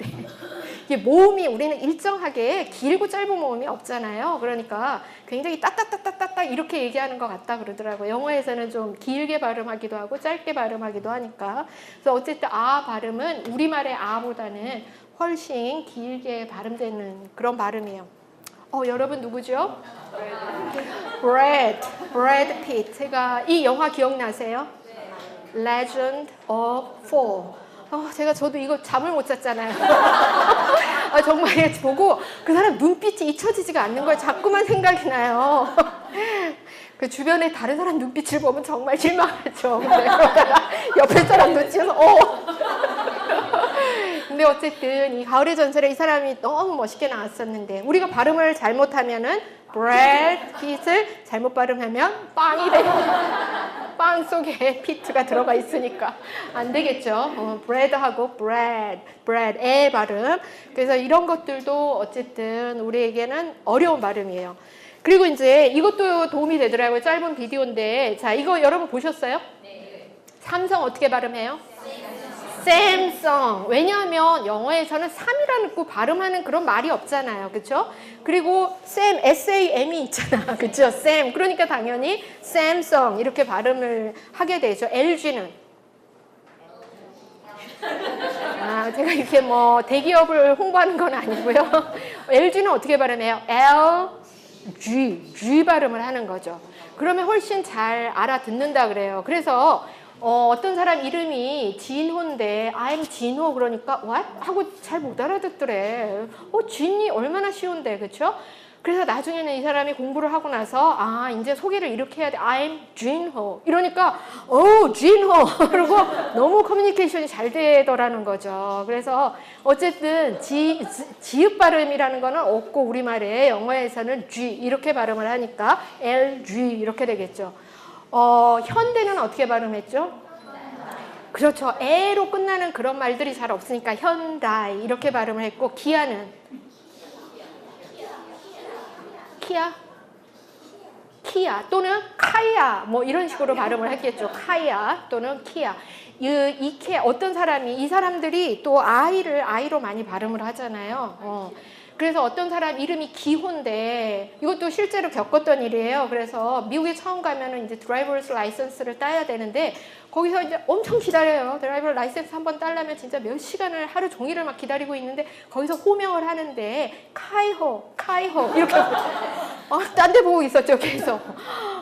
이게 모음이 우리는 일정하게 길고 짧은 모음이 없잖아요. 그러니까 굉장히 따따따따따 이렇게 얘기하는 것 같다 그러더라고요. 영어에서는 좀 길게 발음하기도 하고 짧게 발음하기도 하니까. 그래서 어쨌든 발음은 우리말의 보다는 훨씬 길게 발음되는 그런 발음이에요. 여러분 누구죠? Brad Pitt. 제가 이 영화 기억나세요? Legend of Fall. 저도 이거 잠을 못 잤잖아요. 정말 보고 그 사람 눈빛이 잊혀지지가 않는 거예요. 자꾸만 생각이 나요. 그 주변에 다른 사람 눈빛을 보면 정말 실망하죠. 옆에 사람 눈치에서 근데 어쨌든 이 가을의 전설에 이 사람이 너무 멋있게 나왔었는데 우리가 발음을 잘못하면은 Brad Pitt을 잘못 발음하면 빵이 돼요. 빵 속에 피트가 들어가 있으니까 안 되겠죠. bread하고 bread의 발음. 그래서 이런 것들도 어쨌든 우리에게는 어려운 발음이에요. 그리고 이제 이것도 도움이 되더라고요. 짧은 비디오인데 자 이거 여러분 보셨어요? 네. 삼성 어떻게 발음해요? 샘성. 왜냐하면 영어에서는 3이라는 발음하는 그런 말이 없잖아요. 그렇죠? 그리고 SAM이 있잖아. 그렇죠? Sam. 그러니까 당연히 샘성 이렇게 발음을 하게 되죠. LG는 제가 이렇게 대기업을 홍보하는 건 아니고요. LG는 어떻게 발음해요? G 발음을 하는 거죠. 그러면 훨씬 잘 알아듣는다 그래요. 그래서 어떤 사람 이름이 진호인데 I'm 진호 그러니까 what? 하고 잘 못 알아듣더래. 진이 얼마나 쉬운데 그렇죠? 그래서 나중에는 이 사람이 공부를 하고 나서 이제 소개를 이렇게 해야 돼. I'm 진호 이러니까 진호 그리고 너무 커뮤니케이션이 잘 되더라는 거죠. 그래서 어쨌든 지읒 발음이라는 거는 없고 우리말에 영어에서는 G 이렇게 발음을 하니까 LG 이렇게 되겠죠. 현대는 어떻게 발음했죠? 그렇죠. 에로 끝나는 그런 말들이 잘 없으니까 현다이 이렇게 발음을 했고 기아는 키아 또는 카이아 뭐 이런 식으로 발음을 했겠죠. 카이아 또는 키아. 이케 어떤 사람이 이 사람들이 또 아이를 아이로 많이 발음을 하잖아요. 그래서 어떤 사람 이름이 기호인데 이것도 실제로 겪었던 일이에요. 그래서 미국에 처음 가면은 이제 드라이버스 라이선스를 따야 되는데 거기서 이제 엄청 기다려요. 드라이버 라이선스 한번 따려면 진짜 몇 시간을 하루 종일을 막 기다리고 있는데 거기서 호명을 하는데 카이호 이렇게 딴 데 보고 있었죠. 계속.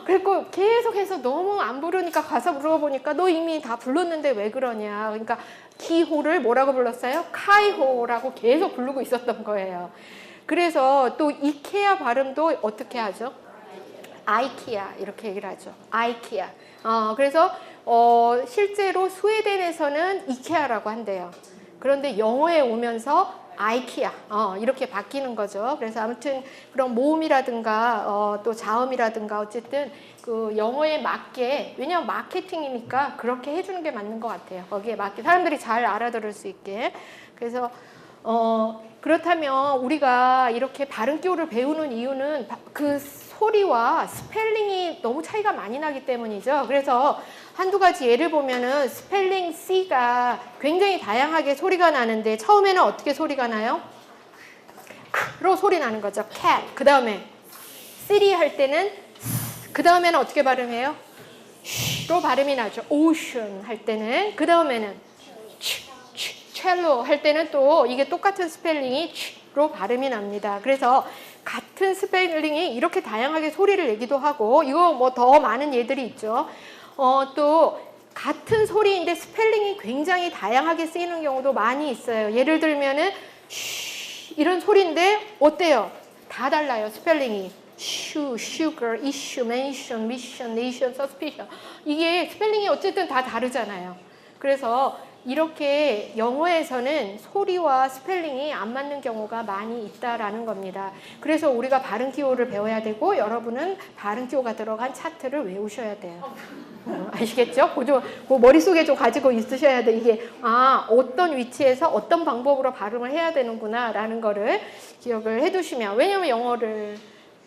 그리고 계속해서 너무 안 부르니까 가서 물어보니까 너 이미 다 불렀는데 왜 그러냐. 그러니까 기호를 뭐라고 불렀어요? 카이호라고 계속 부르고 있었던 거예요. 그래서 또 이케아 발음도 어떻게 하죠? 아이키아 이렇게 얘기를 하죠. 아이키아. 그래서 실제로 스웨덴에서는 이케아라고 한대요. 그런데 영어에 오면서 아이키아 이렇게 바뀌는 거죠. 그래서 아무튼 그런 모음이라든가 또 자음이라든가 어쨌든 그 영어에 맞게 왜냐하면 마케팅이니까 그렇게 해주는 게 맞는 것 같아요. 거기에 맞게 사람들이 잘 알아들을 수 있게. 그래서 그렇다면 우리가 이렇게 발음 기호를 배우는 이유는 그 소리와 스펠링이 너무 차이가 많이 나기 때문이죠. 그래서 한두 가지 예를 보면은 스펠링 C가 굉장히 다양하게 소리가 나는데 처음에는 어떻게 소리가 나요? 로 소리 나는 거죠. cat. 그 다음에 city 할 때는 그 다음에는 어떻게 발음해요? 로 발음이 나죠. ocean 할 때는 그 다음에는 cello 할 때는 또 이게 똑같은 스펠링이 로 발음이 납니다. 그래서 같은 스펠링이 이렇게 다양하게 소리를 내기도 하고 이거 뭐 더 많은 예들이 있죠. 또 같은 소리인데 스펠링이 굉장히 다양하게 쓰이는 경우도 많이 있어요. 예를 들면은 이런 소리인데 어때요? 다 달라요. 스펠링이. sugar, issue, mention, mission, nation, suspicion. 이게 스펠링이 어쨌든 다 다르잖아요. 그래서 이렇게 영어에서는 소리와 스펠링이 안 맞는 경우가 많이 있다라는 겁니다. 그래서 우리가 발음 기호를 배워야 되고 여러분은 발음 기호가 들어간 차트를 외우셔야 돼요. 아시겠죠? 그 머릿속에 좀 가지고 있으셔야 돼. 이게 어떤 위치에서 어떤 방법으로 발음을 해야 되는구나 라는 거를 기억을 해두시면 왜냐면 영어를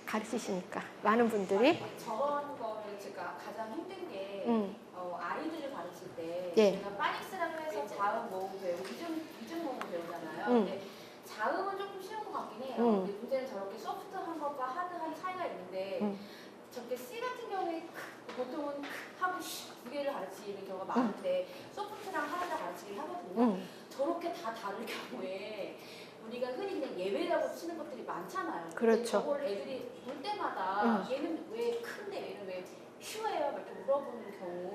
가르치시니까 많은 분들이 저런 거를 제가 가장 힘든 게 아이들을 가르칠 때 예. 제가 파닉스라고 해서 자음, 모음 배우고 이중 모음 배우잖아요. 근데 자음은 조금 쉬운 것 같긴 해요. 근데 문제는 저렇게 소프트한 것과 하드한 차이가 있는데 저렇게 C 같은 경우에 보통은 하고 두 개를 가르치는 경우가 많은데 소프트랑 하드를 가르치긴 하거든요. 저렇게 다 다른 경우에 우리가 흔히 그냥 예외라고 치는 것들이 많잖아요. 그렇죠. 저걸 애들이 볼 때마다 얘는 왜 큰데 얘는 왜 슈예요? 이렇게 물어보는 경우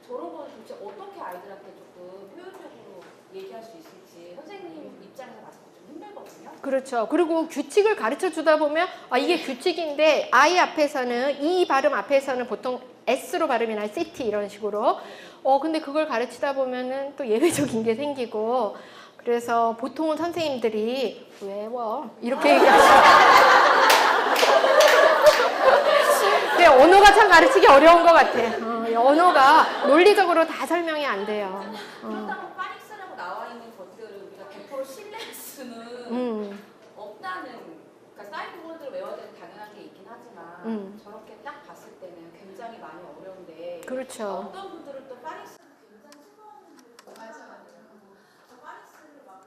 저런 건 도대체 어떻게 아이들한테 조금 효율적으로 얘기할 수 있을지 선생님 입장에서 봤을 때 좀 힘들거든요. 그렇죠. 그리고 규칙을 가르쳐 주다 보면 이게 규칙인데 I 앞에서는 이 발음 앞에서는 보통 S로 발음이 나요. city 이런 식으로. 근데 그걸 가르치다 보면은 또 예외적인 게 생기고 그래서 보통은 선생님들이 외워 이렇게 얘기하시죠. 근데 언어가 참 가르치기 어려운 것 같아. 언어가 논리적으로 다 설명이 안 돼요. 그렇다고 파닉스라고 나와 있는 것들을 우리가 100% 신뢰할 수는 없다는 그러니까 사이드 보드를 외워야 되는 당연한 게 있긴 하지만 저렇게 딱 봤을 때는 굉장히 많이 어려운데 그렇죠. 어떤 분들은 또 파닉스를 굉장히 싫어하는 분들 맞아요. 파닉스를 막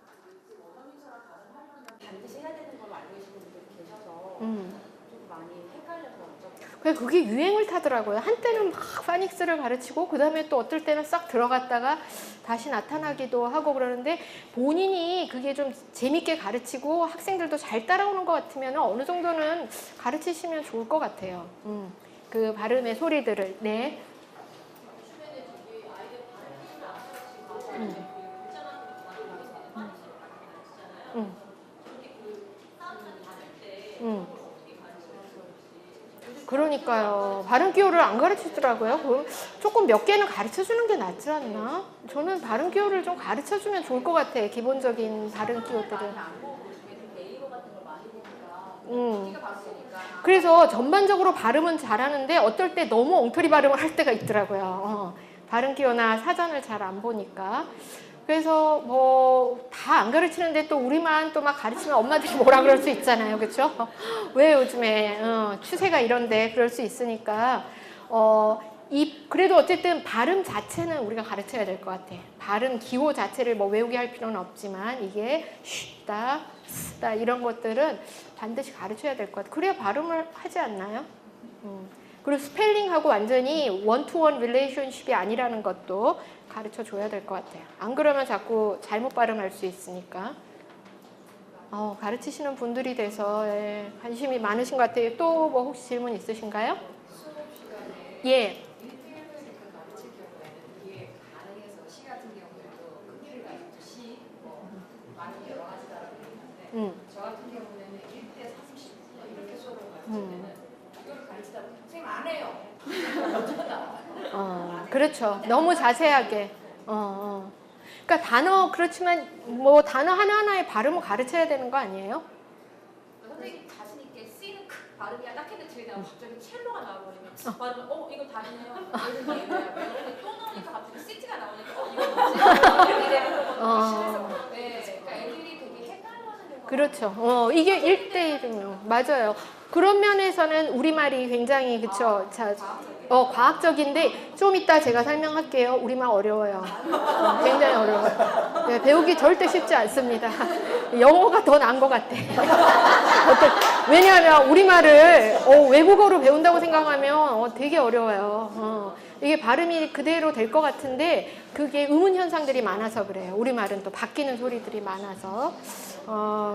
원어민처럼 발음하려면 반드시 해야 되는 걸 알고 계시는 분들이 계셔서 좀 많이 헷갈려서 그게 유행을 타더라고요. 한때는 막 파닉스를 가르치고 그 다음에 또 어떨 때는 싹 들어갔다가 다시 나타나기도 하고 그러는데 본인이 그게 좀 재밌게 가르치고 학생들도 잘 따라오는 것 같으면 어느 정도는 가르치시면 좋을 것 같아요. 그 발음의 소리들을. 네. 그러니까요. 발음 기호를 안 가르치더라고요. 조금 몇 개는 가르쳐주는 게 낫지 않나? 저는 발음 기호를 좀 가르쳐주면 좋을 것 같아. 기본적인 발음 기호들은. 그래서 전반적으로 발음은 잘하는데 어떨 때 너무 엉터리 발음을 할 때가 있더라고요. 발음 기호나 사전을 잘 안 보니까. 그래서 뭐 다 안 가르치는데 또 우리만 또 막 가르치면 엄마들이 뭐라 그럴 수 있잖아요. 그렇죠? 왜 요즘에 추세가 이런데 그럴 수 있으니까 그래도 어쨌든 발음 자체는 우리가 가르쳐야 될 것 같아. 발음 기호 자체를 뭐 외우게 할 필요는 없지만 이게 쉬다, 쓰다 이런 것들은 반드시 가르쳐야 될 것 같아. 그래야 발음을 하지 않나요? 그리고 스펠링하고 완전히 원투원 릴레이션십이 아니라는 것도 가르쳐 줘야 될 것 같아요. 안 그러면 자꾸 잘못 발음할 수 있으니까. 가르치시는 분들이 돼서 관심이 많으신 것 같아요. 또 뭐 혹시 질문 있으신가요? 수업 시간에 예. 1대1을 가르칠 경우에는 이게 가능해서 시 같은 경우에도 크기를 가지고 많은 여러 가지다라고 얘기하는데 저 같은 경우에는 1대 30 이렇게 수업을 가르칠 때는 이거를 가르치다 보면 선생님 안 해요. 그렇죠. 너무 자세하게. 그러니까 단어 그렇지만 뭐 단어 하나하나의 발음을 가르쳐야 되는 거 아니에요? 선생님 자신 있게 C는 크 발음이야 딱 했는데 뒤에 나면 갑자기 첼로가 나와버리면 발음을 이거 다르네요. 이런 얘기해요. 또 넣으니까 갑자기 CT가 나오니까 이거 뭐지? 이렇게 되는 거거든요. 네, 그러니까 애들이 되게 헷갈려하는 경우가 그렇죠. 이게 1대1이면 맞아요. 그런 면에서는 우리말이 굉장히 그쵸. 과학적인데 좀 이따 제가 설명할게요. 우리말 어려워요. 굉장히 어려워요. 네, 배우기 절대 쉽지 않습니다. 영어가 더 나은 것 같아. 왜냐하면 우리말을 외국어로 배운다고 생각하면 되게 어려워요. 이게 발음이 그대로 될 것 같은데 그게 의문 현상들이 많아서 그래요. 우리말은 또 바뀌는 소리들이 많아서.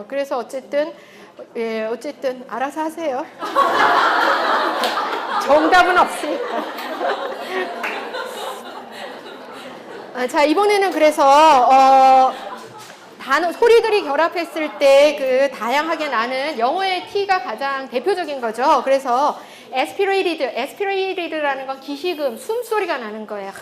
그래서 어쨌든 알아서 하세요. 정답은 없으니까. 자, 이번에는 그래서 단어 소리들이 결합했을 때 그 다양하게 나는 영어의 T가 가장 대표적인 거죠. 그래서 aspirated라는 건 기시금, 숨소리가 나는 거예요.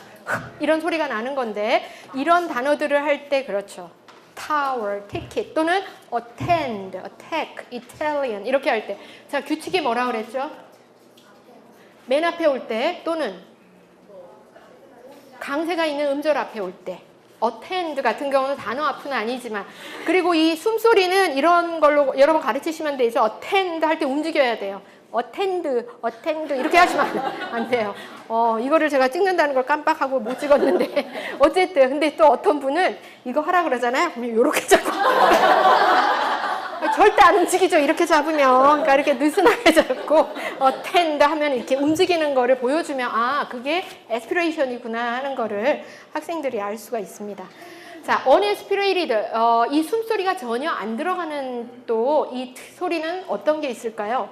이런 소리가 나는 건데 이런 단어들을 할 때 그렇죠. tower, ticket 또는 attend, attack, Italian 이렇게 할 때 자 규칙이 뭐라 그랬죠? 맨 앞에 올 때 또는 강세가 있는 음절 앞에 올 때 attend 같은 경우는 단어 앞은 아니지만 그리고 이 숨소리는 이런 걸로 여러 번 가르치시면 돼서 attend 할 때 움직여야 돼요. attend 이렇게 하시면 안 돼요. 이거를 제가 찍는다는 걸 깜빡하고 못 찍었는데 어쨌든 근데 또 어떤 분은 이거 하라 그러잖아요. 그럼 이렇게 잡고 절대 안 움직이죠. 이렇게 잡으면 그러니까 이렇게 느슨하게 잡고 attend 하면 이렇게 움직이는 거를 보여주면 그게 aspiration이구나 하는 거를 학생들이 알 수가 있습니다. 자, unaspirated 이 숨소리가 전혀 안 들어가는 또 이 소리는 어떤 게 있을까요?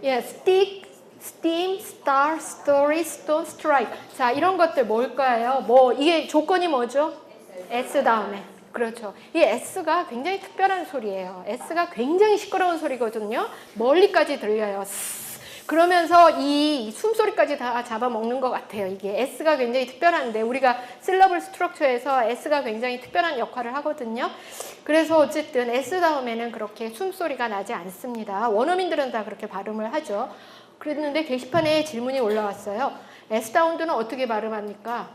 stick, steam, star, story, stone, strike. 자, 이런 것들 뭘까요? 이게 조건이 뭐죠? S 다음에. 그렇죠. 이 S가 굉장히 특별한 소리예요. S가 굉장히 시끄러운 소리거든요. 멀리까지 들려요. 그러면서 이 숨소리까지 다 잡아먹는 것 같아요. 이게 S가 굉장히 특별한데 우리가 실러블 스트럭처에서 S가 굉장히 특별한 역할을 하거든요. 그래서 어쨌든 S 다음에는 그렇게 숨소리가 나지 않습니다. 원어민들은 다 그렇게 발음을 하죠. 그랬는데 게시판에 질문이 올라왔어요. S 사운드는 어떻게 발음합니까?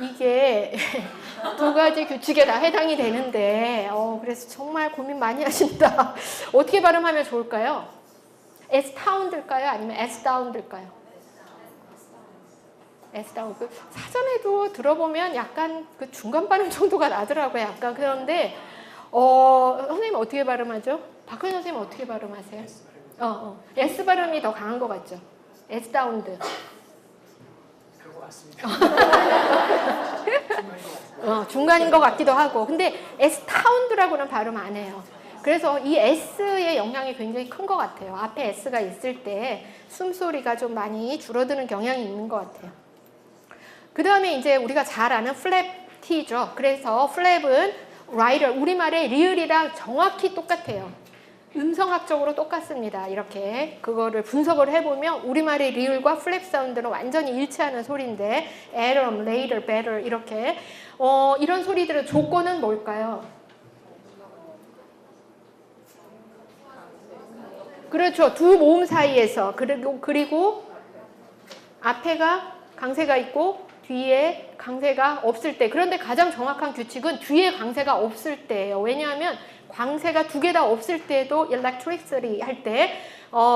이게 두 가지 규칙에 다 해당이 되는데 그래서 정말 고민 많이 하신다. 어떻게 발음하면 좋을까요? S 사운드일까요? 아니면 S 사운드일까요? S 사운드. 사전에도 들어보면 약간 그 중간 발음 정도가 나더라고요. 약간 그런데 선생님 어떻게 발음하죠? 박근혜 선생님 어떻게 발음하세요? S 발음이 더 강한 것 같죠? S 사운드. 그런 것 같습니다. 중간인 것 같기도 하고. 근데 S 사운드라고는 발음 안 해요. 그래서 이 S의 영향이 굉장히 큰 것 같아요. 앞에 S가 있을 때 숨소리가 좀 많이 줄어드는 경향이 있는 것 같아요. 그 다음에 이제 우리가 잘 아는 플랩 T죠. 그래서 플랩은 라이터, 우리말의 리을이랑 정확히 똑같아요. 음성학적으로 똑같습니다. 이렇게 그거를 분석을 해보면 우리말의 리을과 플랩 사운드는 완전히 일치하는 소리인데 atom, later, better 이렇게 이런 소리들의 조건은 뭘까요? 그렇죠. 두 모음 사이에서 그리고 앞에가 강세가 있고 뒤에 강세가 없을 때. 그런데 가장 정확한 규칙은 뒤에 강세가 없을 때예요. 왜냐하면 광세가 두 개 다 없을 때도 electricity 할 때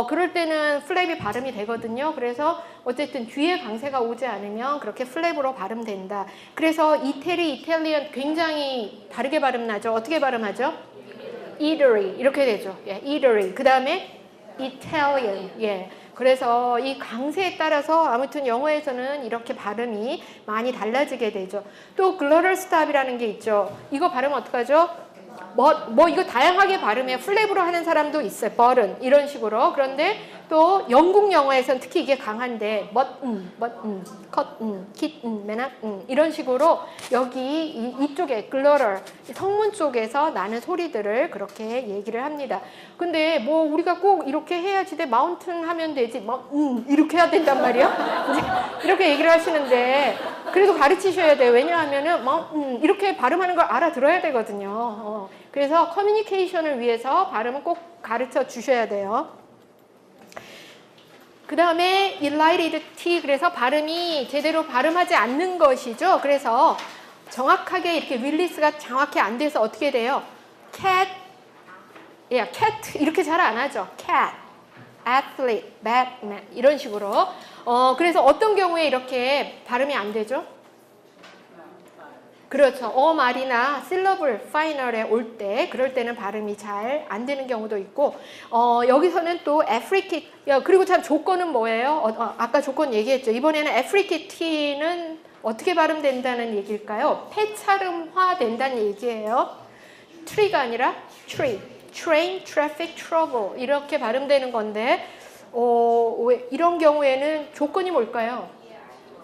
그럴 때는 플랩이 발음이 되거든요. 그래서 어쨌든 뒤에 강세가 오지 않으면 그렇게 플랩으로 발음된다. 그래서 이탈리안 굉장히 다르게 발음나죠. 어떻게 발음하죠? eatery 이렇게 되죠. 예, eatery. 그 다음에 Italian. 예. 그래서 이 강세에 따라서 아무튼 영어에서는 이렇게 발음이 많이 달라지게 되죠. 또 glottal stop이라는 게 있죠. 이거 발음 어떡하죠? 뭐 이거 다양하게 발음해 플랩으로 하는 사람도 있어요. but은 이런 식으로. 그런데 또 영국 영어에서는 특히 이게 강한데 cut, kit, 맨악 이런 식으로 여기 이쪽에 glottal 성문 쪽에서 나는 소리들을 그렇게 얘기를 합니다. 근데 뭐 우리가 꼭 이렇게 해야지 돼 mountain 하면 되지 이렇게 해야 된단 말이야. 이렇게 얘기를 하시는데 그래도 가르치셔야 돼요. 왜냐하면은 이렇게 발음하는 걸 알아들어야 되거든요. 그래서 커뮤니케이션을 위해서 발음은 꼭 가르쳐 주셔야 돼요. 그 다음에 elided t 그래서 발음이 제대로 발음하지 않는 것이죠. 그래서 정확하게 이렇게 릴리스가 정확히 안 돼서 어떻게 돼요? cat, cat 이렇게 잘 안 하죠. cat, athlete, batman 이런 식으로. 그래서 어떤 경우에 이렇게 발음이 안 되죠? 그렇죠. 말이나 syllable final에 올 때 그럴 때는 발음이 잘 안 되는 경우도 있고 여기서는 또 affricate 그리고 참 조건은 뭐예요? 아까 조건 얘기했죠. 이번에는 affricate는 어떻게 발음된다는 얘기일까요? 폐차름화 된다는 얘기예요. tree가 아니라 tree, train, traffic, trouble 이렇게 발음되는 건데 왜 이런 경우에는 조건이 뭘까요?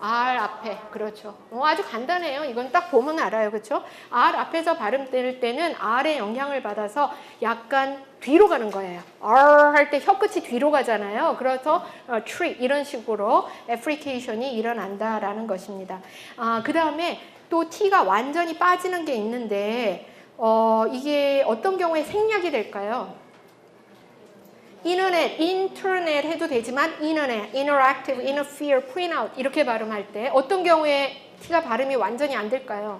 R 앞에, 그렇죠. 아주 간단해요. 이건 딱 보면 알아요. 그렇죠? R 앞에서 발음될 때는 R의 영향을 받아서 약간 뒤로 가는 거예요. R 할 때 혀끝이 뒤로 가잖아요. 그래서 tree 이런 식으로 affrication이 일어난다라는 것입니다. 그 다음에 또 T가 완전히 빠지는 게 있는데 이게 어떤 경우에 생략이 될까요? 인터넷 해도 되지만 인터넷, interactive, interfere, print out 이렇게 발음할 때 어떤 경우에 T가 발음이 완전히 안 될까요?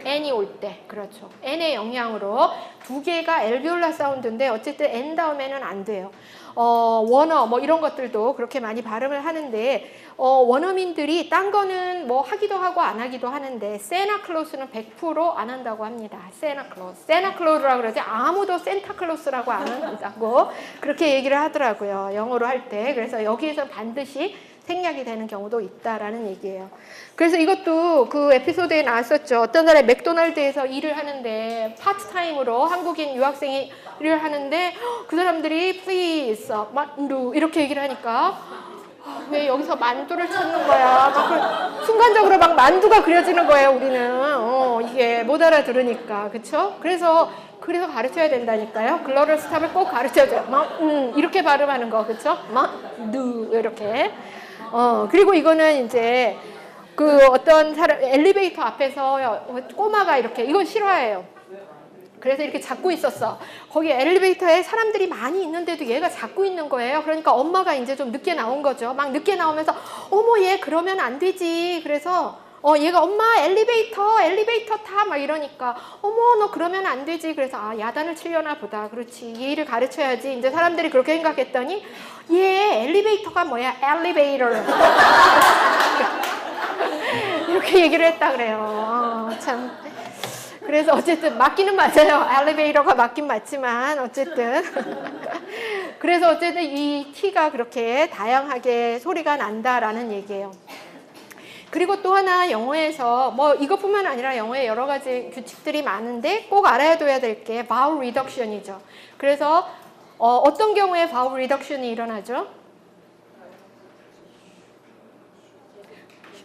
N이 올 때, 그렇죠. N의 영향으로 두 개가 엘비올라 사운드인데 어쨌든 N 다음에는 안 돼요. 원어 뭐 이런 것들도 그렇게 많이 발음을 하는데 원어민들이 딴 거는 뭐 하기도 하고 안 하기도 하는데 세나클로스는 100% 안 한다고 합니다. 세나클로스라고 그러지 아무도 센타클로스라고 안 한다고 그렇게 얘기를 하더라고요. 영어로 할 때. 그래서 여기에서 반드시 생략이 되는 경우도 있다라는 얘기예요. 그래서 이것도 그 에피소드에 나왔었죠. 어떤 날에 맥도날드에서 일을 하는데 파트타임으로 한국인 유학생이 일을 하는데 그 사람들이 please 만두 이렇게 얘기를 하니까 왜 여기서 만두를 찾는 거야? 막 순간적으로 막 만두가 그려지는 거예요. 우리는 이게 못 알아들으니까 그렇죠? 그래서 가르쳐야 된다니까요. 글로럴 스탑을 꼭 가르쳐줘요. 이렇게 발음하는 거 그렇죠? 만두 이렇게. 그리고 이거는 이제 그 어떤 사람 엘리베이터 앞에서 꼬마가 이렇게 이건 실화예요. 그래서 이렇게 잡고 있었어. 거기 엘리베이터에 사람들이 많이 있는데도 얘가 잡고 있는 거예요. 그러니까 엄마가 이제 좀 늦게 나온 거죠. 막 늦게 나오면서 어머 얘 그러면 안 되지. 그래서 얘가 엄마 엘리베이터 타 막 이러니까 어머 너 그러면 안 되지. 그래서 야단을 치려나 보다. 그렇지 예의를 가르쳐야지. 이제 사람들이 그렇게 생각했더니 얘 엘리베이터가 뭐야 엘리베이터 이렇게 얘기를 했다 그래요. 참 그래서 어쨌든 맞기는 맞아요. 엘리베이터가 맞긴 맞지만 어쨌든 그래서 어쨌든 이 T가 그렇게 다양하게 소리가 난다라는 얘기예요. 그리고 또 하나 영어에서 뭐 이것뿐만 아니라 영어에 여러 가지 규칙들이 많은데 꼭 알아둬야 될 게 vowel reduction이죠. 그래서 어떤 경우에 vowel reduction이 일어나죠?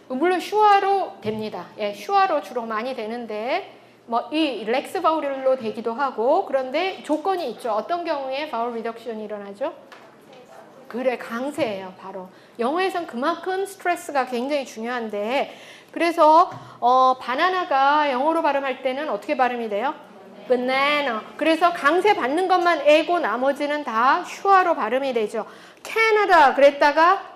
물론 슈아로 됩니다. 예, 슈아로 주로 많이 되는데 뭐 이 렉스 바울로 되기도 하고 그런데 조건이 있죠. 어떤 경우에 vowel reduction이 일어나죠? 그래 강세예요. 바로 영어에선 그만큼 스트레스가 굉장히 중요한데 그래서 바나나가 영어로 발음할 때는 어떻게 발음이 돼요? banana. 그래서 강세 받는 것만 애고 나머지는 다 슈아로 발음이 되죠. 캐나다 그랬다가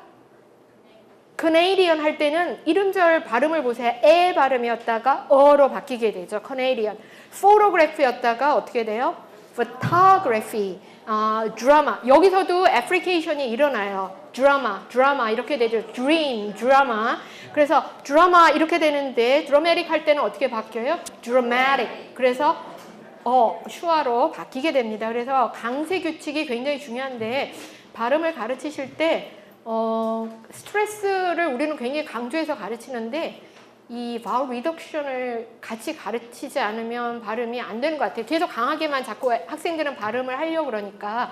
Canadian 할 때는 이름절 발음을 보세요. 에 발음이었다가 어로 바뀌게 되죠. Canadian. Photograph였다가 어떻게 돼요? Photography. 드라마. 여기서도 애플리케이션이 일어나요. 드라마 이렇게 되죠. Dream, 드라마. 그래서 드라마 이렇게 되는데 dramatic 할 때는 어떻게 바뀌어요? Dramatic. 그래서 슈아로 바뀌게 됩니다. 그래서 강세 규칙이 굉장히 중요한데 발음을 가르치실 때 스트레스를 우리는 굉장히 강조해서 가르치는데 이 vowel reduction을 같이 가르치지 않으면 발음이 안 되는 것 같아요. 계속 강하게만 자꾸 학생들은 발음을 하려고 그러니까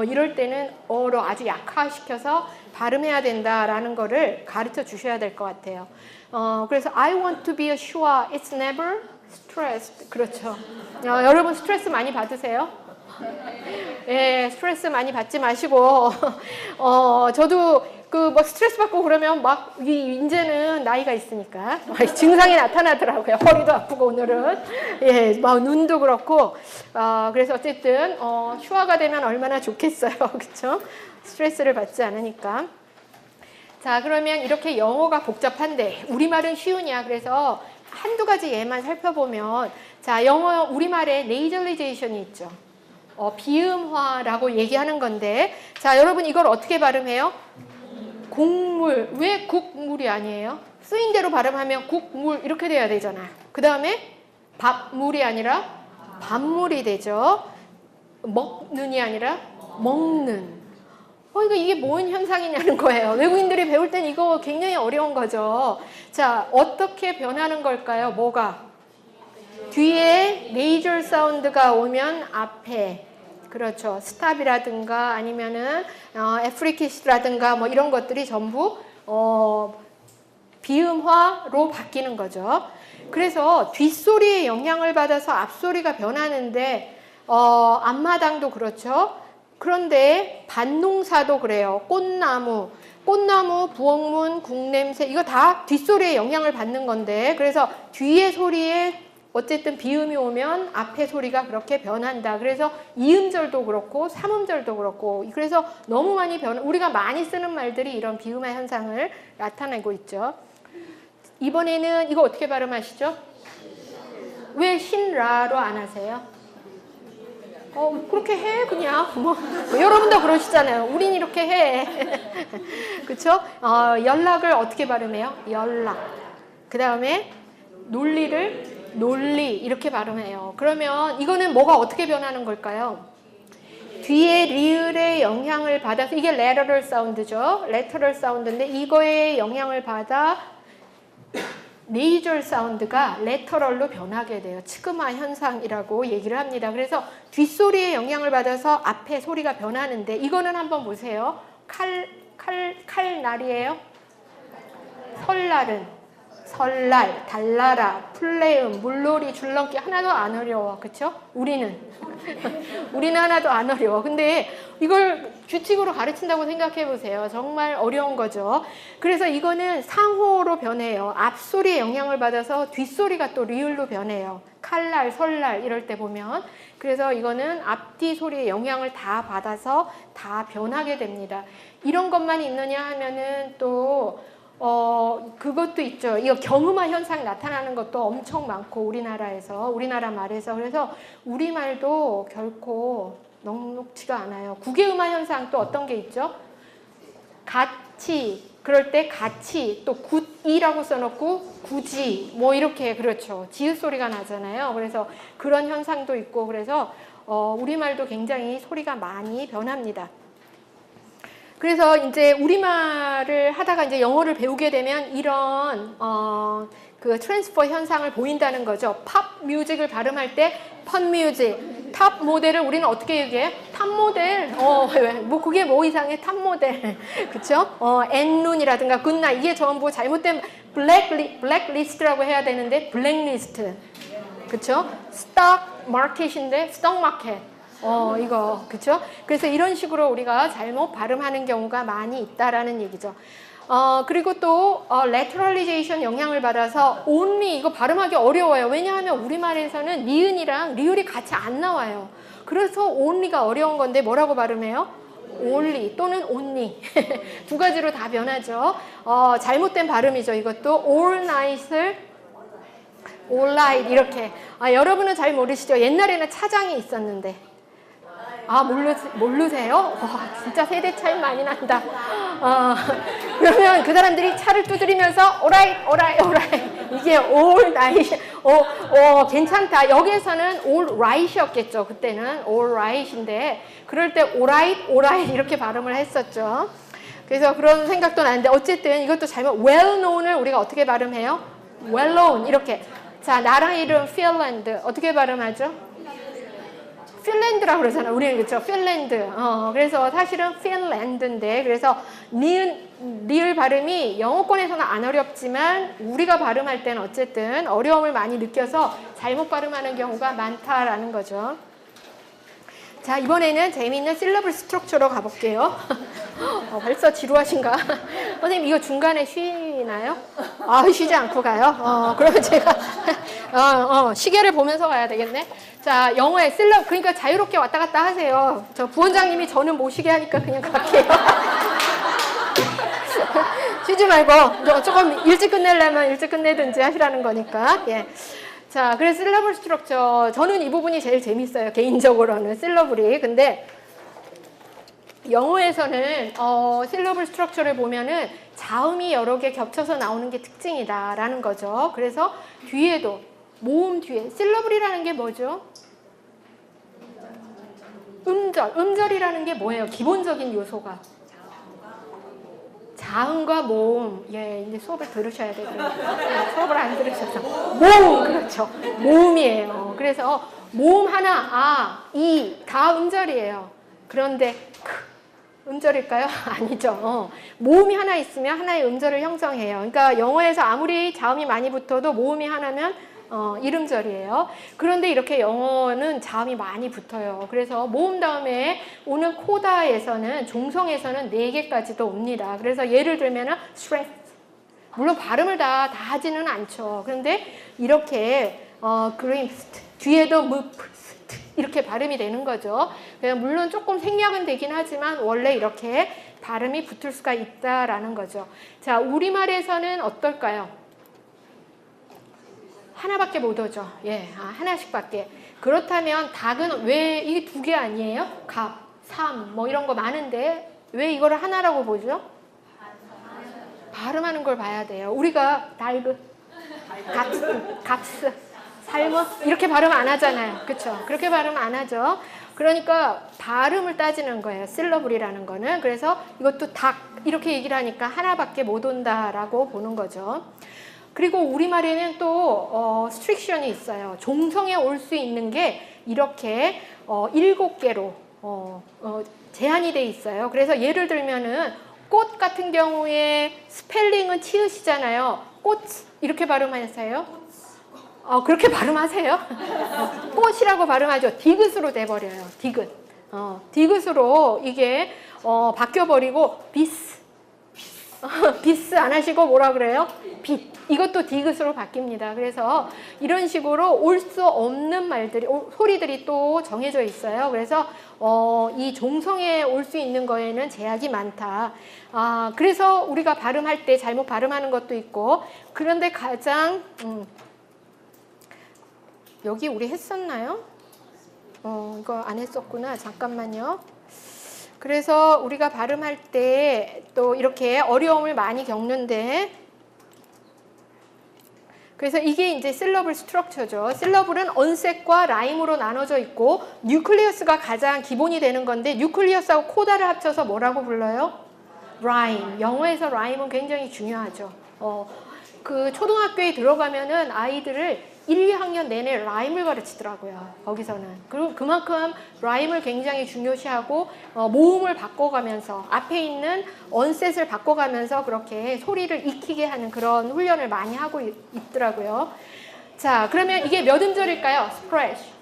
이럴 때는 어로 아주 약화시켜서 발음해야 된다라는 거를 가르쳐 주셔야 될 것 같아요. 그래서 I want to be a sure it's never stressed. 그렇죠. 여러분 스트레스 많이 받으세요? 예, 스트레스 많이 받지 마시고 저도 뭐 스트레스 받고 그러면 막 이제는 나이가 있으니까 증상이 나타나더라고요. 허리도 아프고 오늘은 예, 막 눈도 그렇고 그래서 어쨌든 휴화가 되면 얼마나 좋겠어요. 그렇죠? 스트레스를 받지 않으니까. 자, 그러면 이렇게 영어가 복잡한데 우리말은 쉬우냐? 그래서 한두 가지 예만 살펴보면 자, 영어 우리말에 nasalization이 있죠. 비음화라고 얘기하는 건데 자, 여러분 이걸 어떻게 발음해요? 곡물. 왜 국물이 아니에요? 쓰인 대로 발음하면 국물 이렇게 돼야 되잖아요. 그 다음에 밥물이 아니라 밥물이 되죠. 먹는이 아니라 먹는. 그러니까 이게 뭔 현상이냐는 거예요. 외국인들이 배울 땐 이거 굉장히 어려운 거죠. 자, 어떻게 변하는 걸까요? 뭐가? 뒤에 major 사운드가 오면 앞에 그렇죠. 스탑이라든가 아니면은 애프리키시라든가 뭐 이런 것들이 전부 비음화로 바뀌는 거죠. 그래서 뒷소리의 영향을 받아서 앞소리가 변하는데 앞마당도 그렇죠. 그런데 반농사도 그래요. 꽃나무, 부엌문, 국냄새 이거 다 뒷소리의 영향을 받는 건데 그래서 뒤에 소리에 어쨌든 비음이 오면 앞에 소리가 그렇게 변한다. 그래서 이음절도 그렇고 삼음절도 그렇고 그래서 너무 많이 우리가 많이 쓰는 말들이 이런 비음화 현상을 나타내고 있죠. 이번에는 이거 어떻게 발음하시죠? 왜 신라로 안 하세요? 그렇게 해 그냥 뭐 여러분도 그러시잖아요. 우린 이렇게 해. 그렇죠? 연락을 어떻게 발음해요? 연락. 그 다음에 논리를 논리 이렇게 발음해요. 그러면 이거는 뭐가 어떻게 변하는 걸까요? 뒤에 리을의 영향을 받아서 이게 lateral 사운드죠. lateral 사운드인데 이거에 영향을 받아 nasal 사운드가 lateral로 변하게 돼요. 치그마 현상이라고 얘기를 합니다. 그래서 뒷소리에 영향을 받아서 앞에 소리가 변하는데 이거는 한번 보세요. 칼날이에요. 설날은 설날, 달나라, 플레음, 물놀이, 줄넘기 하나도 안 어려워. 그렇죠? 우리는 하나도 안 어려워. 근데 이걸 규칙으로 가르친다고 생각해 보세요. 정말 어려운 거죠. 그래서 이거는 상호로 변해요. 앞소리에 영향을 받아서 뒷소리가 또 리을로 변해요. 칼날, 설날 이럴 때 보면. 그래서 이거는 앞뒤 소리에 영향을 다 받아서 다 변하게 됩니다. 이런 것만 있느냐 하면은 또 그것도 있죠. 이거 경음화 현상 나타나는 것도 엄청 많고 우리나라 말에서 그래서 우리말도 결코 넉넉지가 않아요. 국외음화 현상 또 어떤 게 있죠? 같이 그럴 때 같이 또 굿이라고 써놓고 굳이 뭐 이렇게 그렇죠. 지읒 소리가 나잖아요. 그래서 그런 현상도 있고 그래서 우리말도 굉장히 소리가 많이 변합니다. 그래서 이제 우리말을 하다가 이제 영어를 배우게 되면 이런 그 트랜스퍼 현상을 보인다는 거죠. 팝 뮤직을 발음할 때 팝 뮤직, 탑 모델을 우리는 어떻게 얘기해? 탑 모델. 뭐 그게 뭐 이상해? 탑 모델. 그렇죠? 엔눈이라든가 굿나잇 이게 전부 잘못된 블랙리스트라고 해야 되는데 블랙리스트. 그렇죠? 스톡 마켓인데 스톡 마켓. 이거 그렇죠? 그래서 이런 식으로 우리가 잘못 발음하는 경우가 많이 있다라는 얘기죠. 그리고 또 lateralization 영향을 받아서 only 이거 발음하기 어려워요. 왜냐하면 우리말에서는 니은이랑 리을이 같이 안 나와요. 그래서 only가 어려운 건데 뭐라고 발음해요? only 또는 only 두 가지로 다 변하죠. 잘못된 발음이죠. 이것도 all night을 all night 이렇게. 여러분은 잘 모르시죠? 옛날에는 차장이 있었는데. 모르세요? 진짜 세대 차이 많이 난다. 그러면 그 사람들이 차를 두드리면서 alright 이게 all night 괜찮다. 여기에서는 all right이었겠죠. 그때는 all right인데 그럴 때 alright 이렇게 발음을 했었죠. 그래서 그런 생각도 나는데 어쨌든 이것도 잘못 well known을 우리가 어떻게 발음해요? well known 이렇게. 자, 나라 이름 핀란드 어떻게 발음하죠? 핀란드라고 그러잖아요. 우리는 그렇죠. 핀란드. 그래서 사실은 핀란드인데 그래서 리을 발음이 영어권에서는 안 어렵지만 우리가 발음할 때는 어쨌든 어려움을 많이 느껴서 잘못 발음하는 경우가 많다라는 거죠. 자, 이번에는 재미있는 실러블 스트럭처로 가볼게요. 벌써 지루하신가? 선생님 이거 중간에 쉬나요? 쉬지 않고 가요? 그러면 제가 시계를 보면서 가야 되겠네. 자, 영어의 실러 그러니까 자유롭게 왔다 갔다 하세요. 저 부원장님이 저는 못 쉬게 하니까 그냥 갈게요. 쉬지 말고 조금 일찍 끝내려면 일찍 끝내든지 하시라는 거니까. 예. 자, 그래서 실러블 스트럭처 저는 이 부분이 제일 재밌어요. 개인적으로는 실러블이. 근데 영어에서는 실러블 스트럭처를 보면은 자음이 여러 개 겹쳐서 나오는 게 특징이다라는 거죠. 그래서 뒤에도 모음 뒤에 실러블이라는 게 뭐죠? 음절이라는 게 뭐예요? 기본적인 요소가 자음과 모음. 예, 이제 수업을 들으셔야 되거든요. 수업을 안 들으셔서 모음 그렇죠. 모음이에요. 그래서 모음 하나 이 다 음절이에요. 그런데 음절일까요? 아니죠. 모음이 하나 있으면 하나의 음절을 형성해요. 그러니까 영어에서 아무리 자음이 많이 붙어도 모음이 하나면 이름절이에요. 그런데 이렇게 영어는 자음이 많이 붙어요. 그래서 모음 다음에 오는 코다에서는 종성에서는 4개까지도 옵니다. 그래서 예를 들면은 strength. 물론 발음을 다 하지는 않죠. 그런데 이렇게 glimpsed 뒤에도 moved 이렇게 발음이 되는 거죠. 물론 조금 생략은 되긴 하지만 원래 이렇게 발음이 붙을 수가 있다라는 거죠. 자, 우리말에서는 어떨까요? 하나밖에 못 오죠. 예, 하나씩밖에. 그렇다면 닭은 왜 이게 2개 아니에요? 갑, 삼, 뭐 이런 거 많은데 왜 이거를 하나라고 보죠? 발음하는 걸 봐야 돼요. 우리가 달그, 갑스, 살무 이렇게 발음 안 하잖아요. 그렇죠? 그렇게 발음 안 하죠. 그러니까 발음을 따지는 거예요. 실러블이라는 거는. 그래서 이것도 닭 이렇게 얘기를 하니까 하나밖에 못 온다라고 보는 거죠. 그리고 우리말에는 또 스트릭션이 있어요. 종성에 올 수 있는 게 이렇게 7개로 제한이 돼 있어요. 그래서 예를 들면은 꽃 같은 경우에 스펠링은 치읓이잖아요. 꽃 이렇게 발음하세요? 그렇게 발음하세요? 꽃이라고 발음하죠. 디귿으로 돼버려요. 디귿. 디귿으로 이게 바뀌어버리고 비스 안 하시고 뭐라 그래요? 빛. 이것도 디귿으로 바뀝니다. 그래서 이런 식으로 올 수 없는 말들이, 소리들이 또 정해져 있어요. 그래서 이 종성에 올 수 있는 거에는 제약이 많다. 그래서 우리가 발음할 때 잘못 발음하는 것도 있고, 그런데 가장 여기 우리 했었나요? 이거 안 했었구나. 잠깐만요. 그래서 우리가 발음할 때 또 이렇게 어려움을 많이 겪는데, 그래서 이게 이제 실러블 스트럭처죠. 실러블은 언셋과 라임으로 나눠져 있고, 뉴클리어스가 가장 기본이 되는 건데, 뉴클리어스하고 코다를 합쳐서 뭐라고 불러요? 라임. 영어에서 라임은 굉장히 중요하죠. 그 초등학교에 들어가면은 아이들을 1, 2학년 내내 라임을 가르치더라고요. 거기서는. 그리고 그만큼 라임을 굉장히 중요시하고 모음을 바꿔가면서 앞에 있는 언셋을 바꿔가면서 그렇게 소리를 익히게 하는 그런 훈련을 많이 하고 있더라고요. 자, 그러면 이게 몇 음절일까요? 스프레쉬.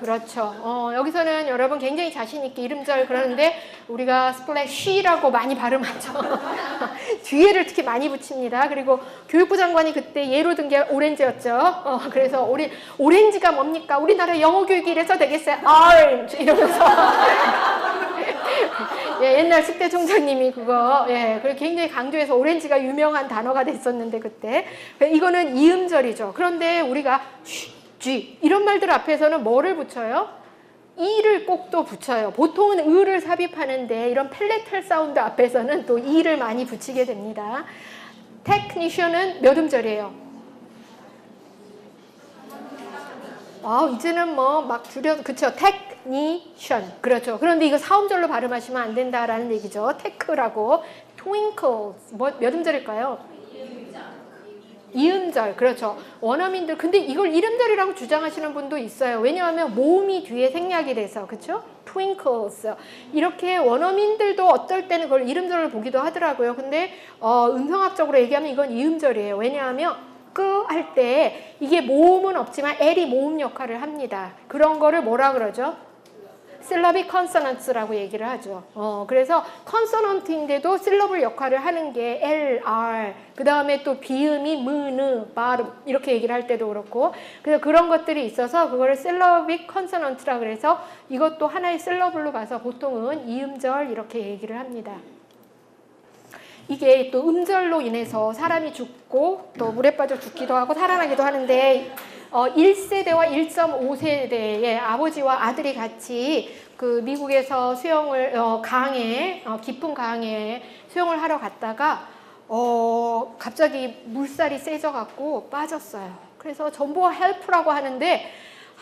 그렇죠. 여기서는 여러분 굉장히 자신 있게 이름절 그러는데 우리가 스플래시라고 많이 발음하죠. 뒤에를 특히 많이 붙입니다. 그리고 교육부 장관이 그때 예로 든 게 오렌지였죠. 그래서 오렌지가 뭡니까? 우리나라 영어 교육이 이래서 되겠어요. orange 이러면서 예, 옛날 숙대 총장님이 그거, 예, 그리고 굉장히 강조해서 오렌지가 유명한 단어가 됐었는데, 그때. 이거는 이음절이죠. 그런데 우리가 쥐, 이런 말들 앞에서는 뭐를 붙여요? 이를 꼭 또 붙여요. 보통은 을을 삽입하는데, 이런 펠레탈 사운드 앞에서는 또 이를 많이 붙이게 됩니다. 테크니션은 몇 음절이에요? 이제는 뭐 막 줄여서, 그쵸? 테크니션. 그렇죠. 그런데 이거 사음절로 발음하시면 안 된다라는 얘기죠. 테크라고. twinkles. 몇 음절일까요? 이음절. 그렇죠. 원어민들. 근데 이걸 이음절이라고 주장하시는 분도 있어요. 왜냐하면 모음이 뒤에 생략이 돼서. 그쵸? twinkles. 이렇게 원어민들도 어떨 때는 그걸 이음절로 보기도 하더라고요. 근데, 음성학적으로 얘기하면 이건 이음절이에요. 왜냐하면 할 때 이게 모음은 없지만 L이 모음 역할을 합니다. 그런 거를 뭐라 그러죠? syllabic consonants라고 얘기를 하죠. 그래서 컨소넌트인데도 실러블 역할을 하는 게 L, R, 그 다음에 또 비음이 무, 느, 발음 이렇게 얘기를 할 때도 그렇고, 그래서 그런 것들이 있어서 그거를 syllabic consonant라고 그래서 이것도 하나의 실러블로 봐서 보통은 이음절 이렇게 얘기를 합니다. 이게 또 음절로 인해서 사람이 죽고 또 물에 빠져 죽기도 하고 살아나기도 하는데 1세대와 1.5세대의 아버지와 아들이 같이 그 미국에서 수영을 강에 깊은 강에 수영을 하러 갔다가 갑자기 물살이 세져 갖고 빠졌어요. 그래서 전부 헬프라고 하는데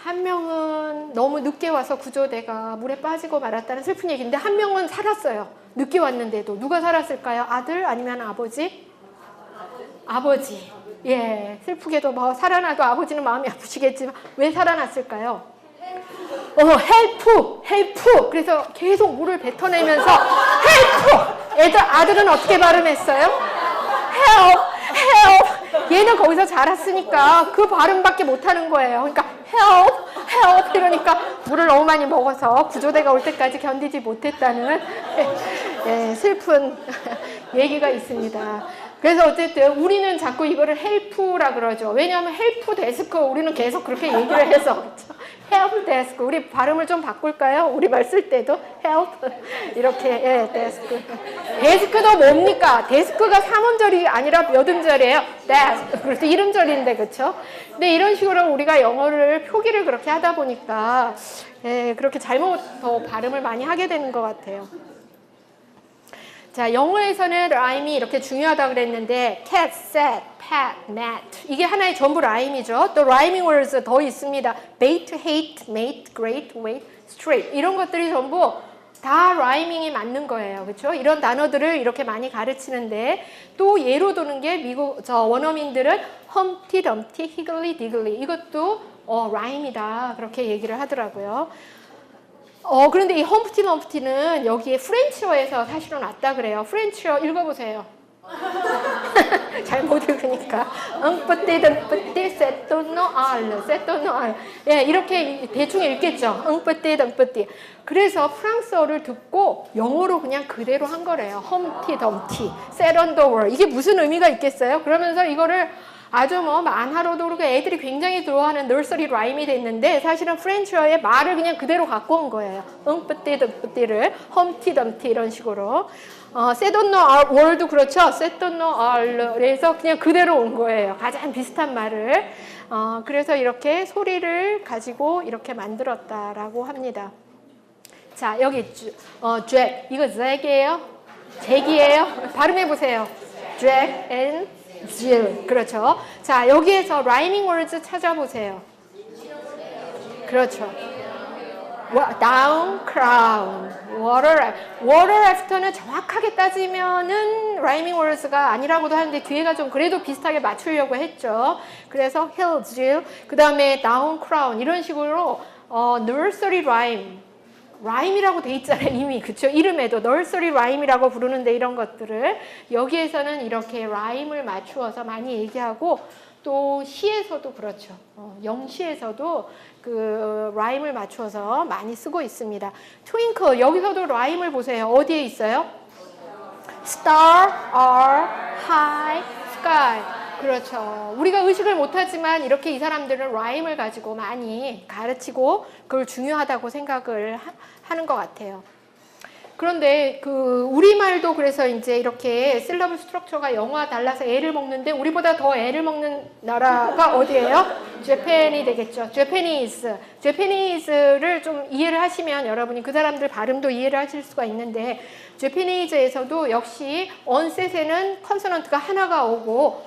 한 명은 너무 늦게 와서 구조대가 물에 빠지고 말았다는 슬픈 얘기인데 한 명은 살았어요. 늦게 왔는데도. 누가 살았을까요? 아들 아니면 아버지? 아버지. 예, 슬프게도 뭐 살아나도 아버지는 마음이 아프시겠지만 왜 살아났을까요? 헬프. 그래서 계속 물을 뱉어내면서 헬프. 아들은 어떻게 발음했어요? help. 얘는 거기서 자랐으니까 그 발음밖에 못하는 거예요. 그러니까 help 이러니까 물을 너무 많이 먹어서 구조대가 올 때까지 견디지 못했다는 슬픈 얘기가 있습니다. 그래서 어쨌든 우리는 자꾸 이거를 헬프라 그러죠. 왜냐하면 헬프 데스크 우리는 계속 그렇게 얘기를 해서 그렇죠. 헬프 데스크 우리 발음을 좀 바꿀까요? 우리말 쓸 때도 헬프 이렇게 데스크. 데스크도 뭡니까? 데스크가 3음절이 아니라 몇 음절이에요? 데스크. 그래서 1음절인데 그렇죠? 근데 이런 식으로 우리가 영어를 표기를 그렇게 하다 보니까 그렇게 잘못 더 발음을 많이 하게 되는 것 같아요. 자, 영어에서는 라임이 이렇게 중요하다고 그랬는데 cat, sat, pat, mat 이게 하나의 전부 라임이죠. 또 rhyming words 더 있습니다. bait, hate, mate, great, wait, straight 이런 것들이 전부 다 라이밍이 맞는 거예요. 그렇죠? 이런 단어들을 이렇게 많이 가르치는데 또 예로 드는 게 미국 원어민들은 humpty, dumpty, higgledy, diggly 이것도 라임이다 그렇게 얘기를 하더라고요. 그런데 이 험프티 덤프티는 여기에 프렌치어에서 사실은 왔다 그래요. 프렌치어 읽어보세요. 잘 못 읽으니까. 응뿌띠 덤뿌띠 세토노 알 세토노 알. 예, 이렇게 대충 읽겠죠. 응뿌띠 덤뿌띠. 그래서 프랑스어를 듣고 영어로 그냥 그대로 한 거래요. 험티 덤티 세런더월 이게 무슨 의미가 있겠어요? 그러면서 이거를 아주 뭐 만화로도 그렇고 애들이 굉장히 좋아하는 nursery rhyme이 됐는데 사실은 프렌치어의 말을 그냥 그대로 갖고 온 거예요. 응뿌띠 덤뿌띠를 험티 덤티 이런 식으로. 세돈노 월도 그렇죠. 세돈노 알에서 그냥 그대로 온 거예요. 가장 비슷한 말을. 그래서 이렇게 소리를 가지고 이렇게 만들었다라고 합니다. 자, 여기 잭 이거 잭이에요? 잭이에요? 발음해 보세요. 잭 and Jill. 그렇죠. 자, 여기에서 rhyming words 찾아보세요. 그렇죠. down, crown, water after는 정확하게 따지면은 rhyming words가 아니라고도 하는데 뒤에가 좀 그래도 비슷하게 맞추려고 했죠. 그래서 hill, Jill, 그 다음에 down, crown 이런 식으로 nursery rhyme 라임이라고 돼 있잖아요. 이미 그쵸? 이름에도 nursery rhyme이라고 부르는데 이런 것들을 여기에서는 이렇게 라임을 맞추어서 많이 얘기하고 또 시에서도 그렇죠. 영시에서도 그 라임을 맞추어서 많이 쓰고 있습니다. twinkle 여기서도 라임을 보세요. 어디에 있어요? star, r, high, sky 그렇죠. 우리가 의식을 못하지만 이렇게 이 사람들은 라임을 가지고 많이 가르치고 그걸 중요하다고 생각을 하는 것 같아요. 그런데 그 우리말도 그래서 이제 이렇게 실러블 스트럭처가 영어와 달라서 애를 먹는데 우리보다 더 애를 먹는 나라가 어디예요? 재팬이 되겠죠. 재패니즈를 좀 이해를 하시면 여러분이 그 사람들 발음도 이해를 하실 수가 있는데 재패니즈에서도 역시 언셋에는 컨소넌트가 하나가 오고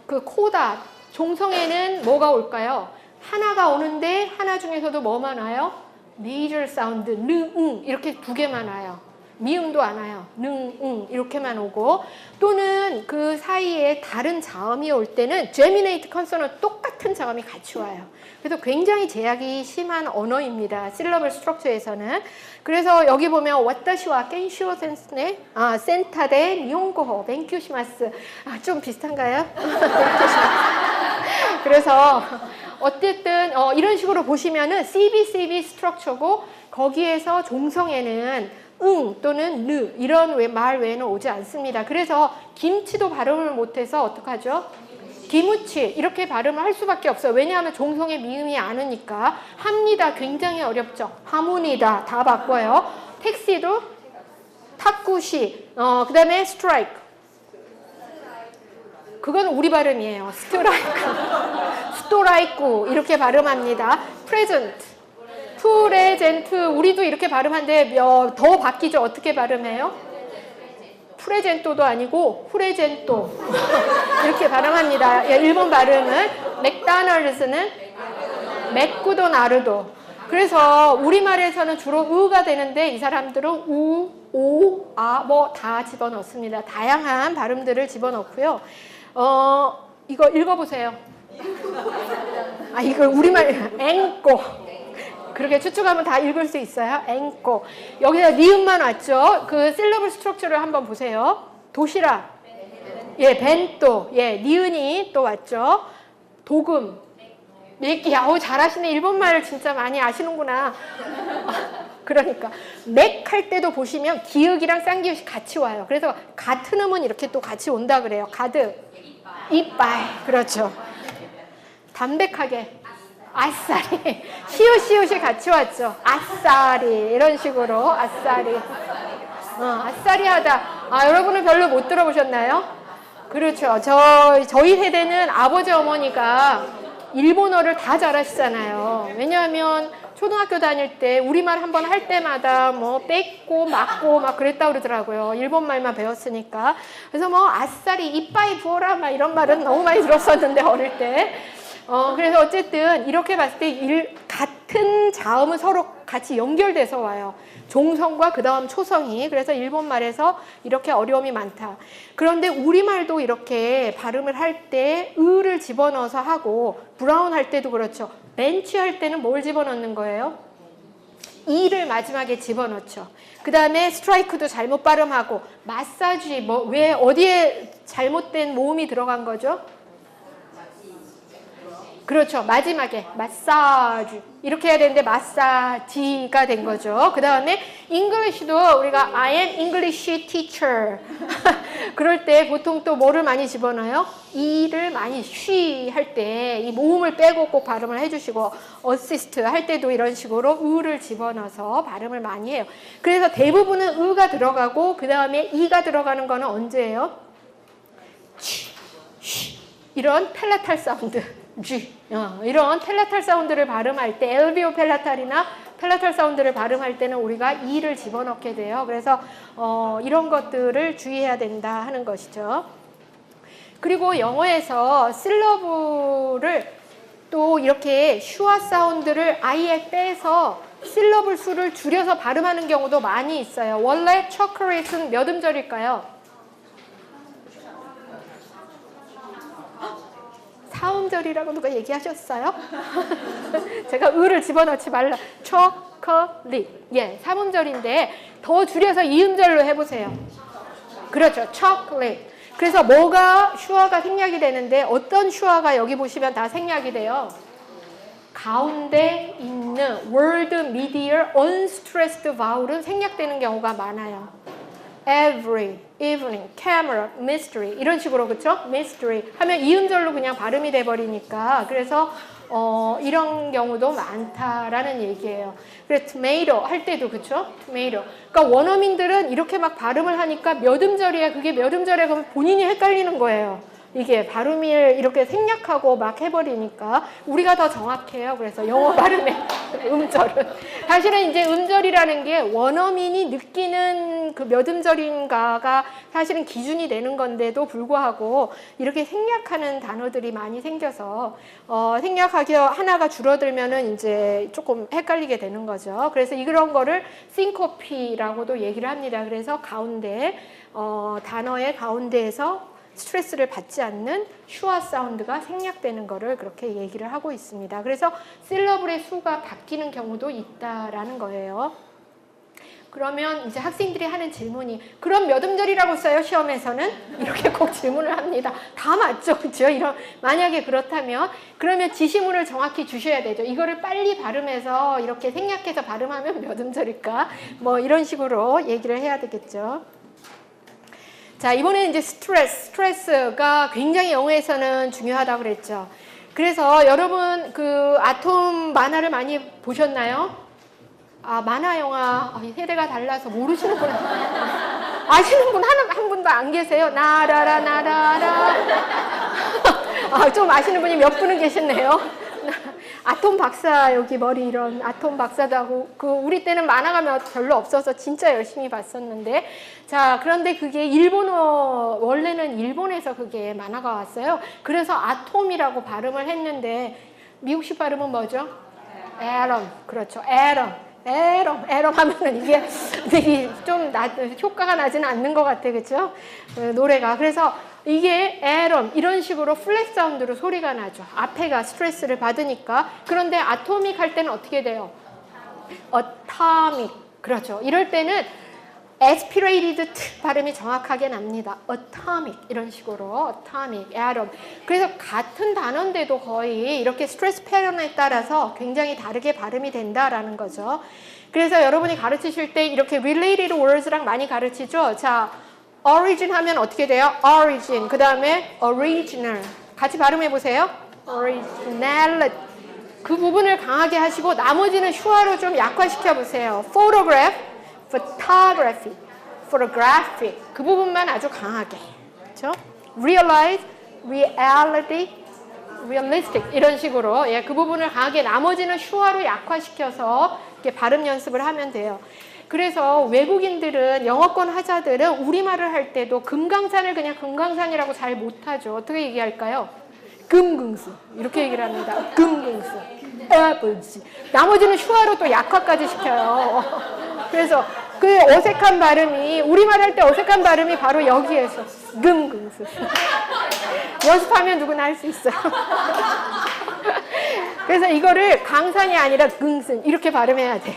그 코다 종성에는 뭐가 올까요? 하나가 오는데 하나 중에서도 뭐만 와요? major sound, 능, 응 이렇게 두 개만 와요. 미음도 안 와요. 능, 응 이렇게만 오고 또는 그 사이에 다른 자음이 올 때는 geminate consonant 똑같은 자음이 같이 와요. 그래서 굉장히 제약이 심한 언어입니다. syllable structure에서는. 그래서 여기 보면 와타시와 켄시오 센스네 센타 대 니혼고호 벤큐시마스 좀 비슷한가요? 그래서 어쨌든 이런 식으로 보시면은 CB 스트럭처고 거기에서 종성에는 응 또는 느 이런 말 외에는 오지 않습니다. 그래서 김치도 발음을 못해서 어떡하죠? 기무치 이렇게 발음을 할 수밖에 없어요. 왜냐하면 종성의 미음이 안 오니까. 합니다 굉장히 어렵죠. 하모니다 다 바꿔요. 택시도 탁구시 그 다음에 스트라이크 그건 우리 발음이에요. 스토라이크 이렇게 발음합니다. 프레젠트 우리도 이렇게 발음하는데 더 바뀌죠. 어떻게 발음해요? 프레젠토도 아니고 후레젠토 이렇게 발음합니다. 일본 발음은 맥다널드스는 맥구도나르도. 그래서 우리말에서는 주로 으가 되는데 이 사람들은 우, 오, 아 뭐 다 집어넣습니다. 다양한 발음들을 집어넣고요. 이거 읽어보세요. 이거 우리말 앵꼬. 그렇게 추측하면 다 읽을 수 있어요. 앵꼬. 여기다 니은만 왔죠. 그 실러블 스트럭처를 한번 보세요. 도시락. 예, 벤또. 예, 니은이 또 왔죠. 도금. 맥기. 잘하시네. 일본말을 진짜 많이 아시는구나. 그러니까 맥 할 때도 보시면 기역이랑 쌍기역이 같이 와요. 그래서 같은 음은 이렇게 또 같이 온다 그래요. 가득. 이빨. 그렇죠. 담백하게. 아싸리. 시옷이 같이 왔죠. 아싸리. 이런 식으로 아싸리. 아싸리하다. 여러분은 별로 못 들어보셨나요? 그렇죠. 저희 세대는 아버지 어머니가 일본어를 다 잘하시잖아요. 왜냐하면 초등학교 다닐 때 우리말 한번 할 때마다 뭐 뺏고 맞고 막 그랬다고 그러더라고요. 일본말만 배웠으니까. 그래서 뭐 아싸리 이빠이 부어라 막 이런 말은 너무 많이 들었었는데 어릴 때. 그래서 어쨌든 이렇게 봤을 때 같은 자음은 서로 같이 연결돼서 와요. 종성과 그 다음 초성이. 그래서 일본말에서 이렇게 어려움이 많다. 그런데 우리말도 이렇게 발음을 할 때 을을 집어넣어서 하고 브라운 할 때도 그렇죠. 벤치 할 때는 뭘 집어넣는 거예요? 이를 마지막에 집어넣죠. 그 다음에 스트라이크도 잘못 발음하고 마사지 왜 어디에 잘못된 모음이 들어간 거죠? 그렇죠. 마지막에 마사지 이렇게 해야 되는데 마사지가 된 거죠. 그 다음에 English도 우리가 I am English teacher 그럴 때 보통 또 뭐를 많이 집어넣어요? 이를 많이 쉬 할 때 이 모음을 빼고 꼭 발음을 해주시고 assist 할 때도 이런 식으로 으를 집어넣어서 발음을 많이 해요. 그래서 대부분은 으가 들어가고 그 다음에 이가 들어가는 거는 언제예요? 이런 펠라탈 사운드 이런 펠라탈 사운드를 발음할 때 엘비오 펠라탈이나 펠라탈 사운드를 발음할 때는 우리가 이를 집어넣게 돼요. 그래서 이런 것들을 주의해야 된다 하는 것이죠. 그리고 영어에서 실러블을 또 이렇게 슈아 사운드를 아예 빼서 실러블 수를 줄여서 발음하는 경우도 많이 있어요. 원래 초콜릿은 몇 음절일까요? 4음절이라고 누가 얘기하셨어요? 제가 을을 집어넣지 말라. 초콜릿. 예, 3음절인데 더 줄여서 2음절로 해보세요. 그렇죠. 초콜릿. 그래서 뭐가 슈아가 생략이 되는데 어떤 슈아가 여기 보시면 다 생략이 돼요. 가운데 있는 word, medial, unstressed vowel은 생략되는 경우가 많아요. every, evening, camera, mystery 이런 식으로 그쵸? mystery 하면 이음절로 그냥 발음이 돼버리니까 그래서 이런 경우도 많다라는 얘기예요. 그래서 tomato 할 때도 그쵸? tomato. 그러니까 원어민들은 이렇게 막 발음을 하니까 몇 음절이야 그게 몇 음절이야 그러면 본인이 헷갈리는 거예요. 이게 발음을 이렇게 생략하고 막 해버리니까 우리가 더 정확해요. 그래서 영어 발음의 음절은 사실은 이제 음절이라는 게 원어민이 느끼는 그 몇 음절인가가 사실은 기준이 되는 건데도 불구하고 이렇게 생략하는 단어들이 많이 생겨서 생략하기 하나가 줄어들면은 이제 조금 헷갈리게 되는 거죠. 그래서 이런 거를 syncope라고도 얘기를 합니다. 그래서 가운데 단어의 가운데에서 스트레스를 받지 않는 슈아 사운드가 생략되는 거를 그렇게 얘기를 하고 있습니다. 그래서 실러블의 수가 바뀌는 경우도 있다라는 거예요. 그러면 이제 학생들이 하는 질문이 그럼 몇 음절이라고 써요? 시험에서는? 이렇게 꼭 질문을 합니다. 다 맞죠? 그렇죠? 만약에 그렇다면 그러면 지시문을 정확히 주셔야 되죠. 이거를 빨리 발음해서 이렇게 생략해서 발음하면 몇 음절일까? 뭐 이런 식으로 얘기를 해야 되겠죠. 자, 이번에는 이제 스트레스가 굉장히 영어에서는 중요하다고 그랬죠. 그래서 여러분 그 아톰 만화를 많이 보셨나요? 아, 만화 영화 세대가 달라서 모르시는 분 아시는 분 한 분도 안 계세요? 나라라 나라라 좀 아시는 분이 몇 분은 계시네요. 아톰 박사 여기 머리 이런 아톰 박사도 하고 그 우리 때는 만화가 별로 없어서 진짜 열심히 봤었는데 자 그런데 그게 일본어 원래는 일본에서 그게 만화가 왔어요. 그래서 아톰이라고 발음을 했는데 미국식 발음은 뭐죠? 에럼 그렇죠. 에럼 하면은 이게 좀 효과가 나지는 않는 것 같아 그렇죠? 노래가 그래서 이게 에럼 이런 식으로 플랫 사운드로 소리가 나죠. 앞에가 스트레스를 받으니까. 그런데 아토믹 할 때는 어떻게 돼요? atomic 그렇죠. 이럴 때는 aspirated 발음이 정확하게 납니다. atomic 이런 식으로 atomic, atom. 그래서 같은 단어인데도 거의 이렇게 스트레스 패턴에 따라서 굉장히 다르게 발음이 된다라는 거죠. 그래서 여러분이 가르치실 때 이렇게 related words랑 많이 가르치죠. 자, origin 하면 어떻게 돼요? origin. 그 다음에 original. 같이 발음해 보세요. originality. 그 부분을 강하게 하시고 나머지는 슈아로 좀 약화시켜 보세요. photograph, photography, photographic. 그 부분만 아주 강하게. 그렇죠? realize, reality, realistic. 이런 식으로 그 부분을 강하게 나머지는 슈아로 약화시켜서 이렇게 발음 연습을 하면 돼요. 그래서 외국인들은 영어권 하자들은 우리말을 할 때도 금강산을 그냥 금강산이라고 잘 못하죠. 어떻게 얘기할까요? 금긍스 이렇게 얘기를 합니다. 금긍스 아버지 나머지는 슈아로 또 약화까지 시켜요. 그래서 그 어색한 발음이 우리말 할 때 어색한 발음이 바로 여기에서 금긍스 연습하면 누구나 할 수 있어요. 그래서 이거를 강산이 아니라 긍슨 이렇게 발음해야 돼.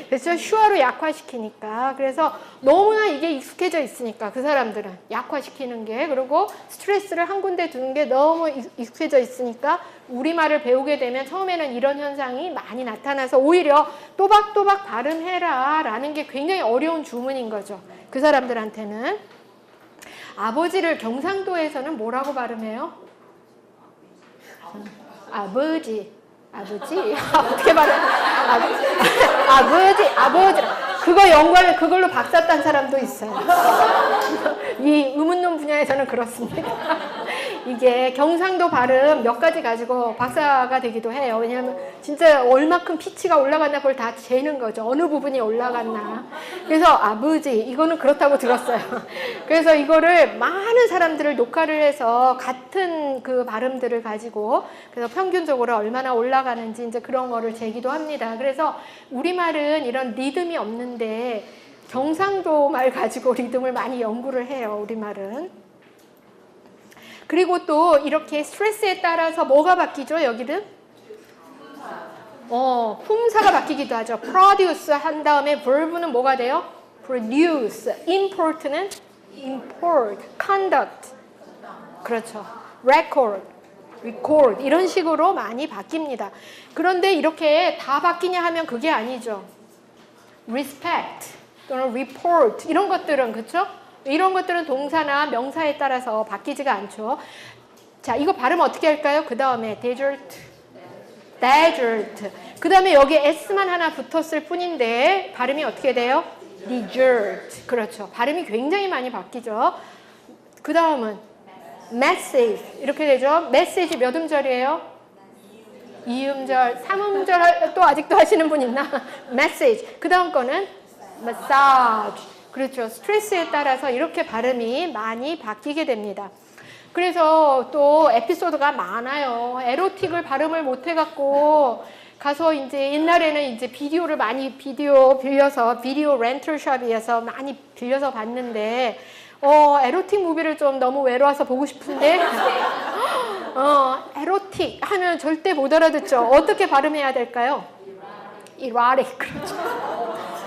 그래서 슈아로 약화시키니까 그래서 너무나 이게 익숙해져 있으니까 그 사람들은 약화시키는 게 그리고 스트레스를 한 군데 두는 게 너무 익숙해져 있으니까 우리말을 배우게 되면 처음에는 이런 현상이 많이 나타나서 오히려 또박또박 발음해라 라는 게 굉장히 어려운 주문인 거죠. 그 사람들한테는. 아버지를 경상도에서는 뭐라고 발음해요? 아버지 어떻게 말해? 아버지 그거 연구하면 그걸로 박사 딴 사람도 있어요. 이 의문론 분야에서는 그렇습니다. 이게 경상도 발음 몇 가지 가지고 박사가 되기도 해요. 왜냐하면 진짜 얼마큼 피치가 올라갔나 그걸 다 재는 거죠. 어느 부분이 올라갔나. 그래서 아버지 이거는 그렇다고 들었어요. 그래서 이거를 많은 사람들을 녹화를 해서 같은 그 발음들을 가지고 그래서 평균적으로 얼마나 올라가는지 이제 그런 거를 재기도 합니다. 그래서 우리말은 이런 리듬이 없는데 경상도 말 가지고 리듬을 많이 연구를 해요. 우리말은. 그리고 또 이렇게 스트레스에 따라서 뭐가 바뀌죠? 여기는? 품사가 바뀌기도 하죠. produce 한 다음에 verb는 뭐가 돼요? produce. import는 import. conduct. 그렇죠. record. 이런 식으로 많이 바뀝니다. 그런데 이렇게 다 바뀌냐 하면 그게 아니죠. respect. 또는 report 이런 것들은 그렇죠? 이런 것들은 동사나 명사에 따라서 바뀌지가 않죠. 자, 이거 발음 어떻게 할까요? 그 다음에 desert, desert. 그 다음에 여기 s만 하나 붙었을 뿐인데 발음이 어떻게 돼요? desert. 그렇죠. 발음이 굉장히 많이 바뀌죠. 그 다음은 message 이렇게 되죠. message 몇 음절이에요? 2음절, 3음절 또 아직도 하시는 분 있나? message. 그 다음 거는 massage. 그렇죠. 스트레스에 따라서 이렇게 발음이 많이 바뀌게 됩니다. 그래서 또 에피소드가 많아요. 에로틱을 발음을 못 해갖고 가서 이제 옛날에는 이제 비디오를 많이 빌려서 비디오 렌털샵에서 많이 빌려서 봤는데 에로틱 무비를 좀 너무 외로워서 보고 싶은데 에로틱 하면 절대 못 알아듣죠. 어떻게 발음해야 될까요? erotic. 그렇죠.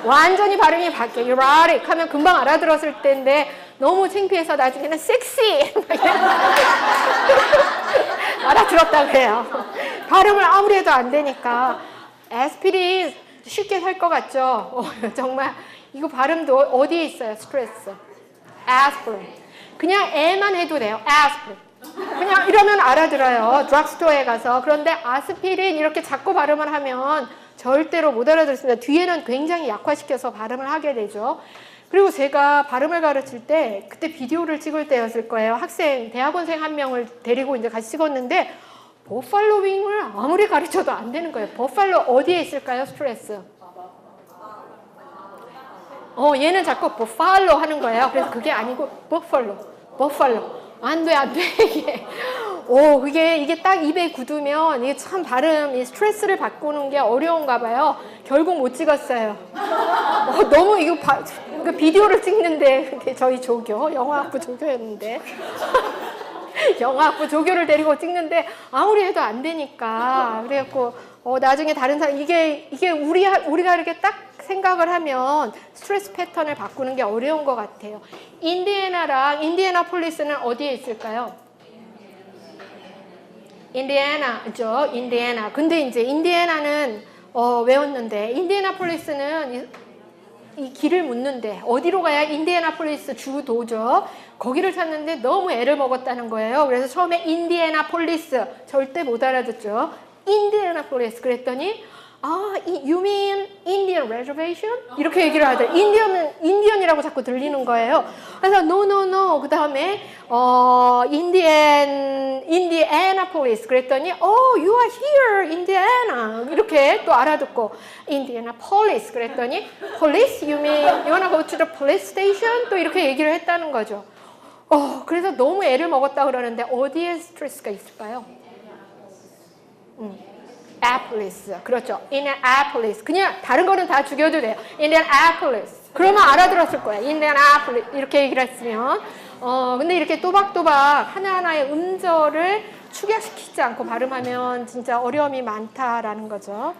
완전히 발음이 바뀌어요. erotic 하면 금방 알아들었을 때인데 너무 창피해서 나중에는 섹시 알아들었다고 해요. 발음을 아무리 해도 안 되니까. 에스피린 쉽게 살 것 같죠? 정말 이거 발음도 어디에 있어요? 스트레스. aspirin. 그냥 애만 해도 돼요. aspirin. 그냥 이러면 알아들어요. 드럭스토어에 가서. 그런데 아스피린 이렇게 자꾸 발음을 하면 절대로 못 알아듣습니다. 뒤에는 굉장히 약화시켜서 발음을 하게 되죠. 그리고 제가 발음을 가르칠 때 그때 비디오를 찍을 때였을 거예요. 학생, 대학원생 한 명을 데리고 이제 같이 찍었는데 버팔로 윙을 아무리 가르쳐도 안 되는 거예요. 버팔로 어디에 있을까요? 스트레스. 얘는 자꾸 버팔로 하는 거예요. 그래서 그게 아니고 버팔로. 안 돼, 이게. 이게 딱 입에 굳으면 이게 참 발음, 이 스트레스를 바꾸는 게 어려운가 봐요. 결국 못 찍었어요. 너무 이거 비디오를 찍는데, 저희 조교, 영어학부 조교였는데. 영어학부 조교를 데리고 찍는데 아무리 해도 안 되니까. 그래갖고, 나중에 다른 사람, 이게 우리가 이렇게 딱 생각을 하면 스트레스 패턴을 바꾸는 게 어려운 것 같아요. 인디애나랑 인디애나폴리스는 어디에 있을까요? 인디애나죠. 인디애나. 근데 이제 인디애나는 외웠는데 인디애나폴리스는 이 길을 묻는데 어디로 가야 인디애나폴리스 주도죠. 거기를 찾는데 너무 애를 먹었다는 거예요. 그래서 처음에 인디애나폴리스 절대 못 알아듣죠. 인디애나폴리스 그랬더니 you mean Indian reservation? 이렇게 얘기를 하더라고요. 인디언이라고 자꾸 들리는 거예요. 그래서 no. 그 다음에 Indianapolis 그랬더니 you are here, Indiana. 이렇게 또 알아듣고 Indianapolis 그랬더니 police? You mean you wanna go to the police station? 또 이렇게 얘기를 했다는 거죠. 그래서 너무 애를 먹었다 그러는데 어디에 스트레스가 있을까요? Indianapolis. 그렇죠. Indianapolis. 그냥 다른 거는 다 죽여도 돼요. Indianapolis. 그러면 알아들었을 거예요. Indianapolis. 이렇게 얘기를 했으면. 근데 이렇게 또박또박 하나하나의 음절을 축약시키지 않고 발음하면 진짜 어려움이 많다라는 거죠.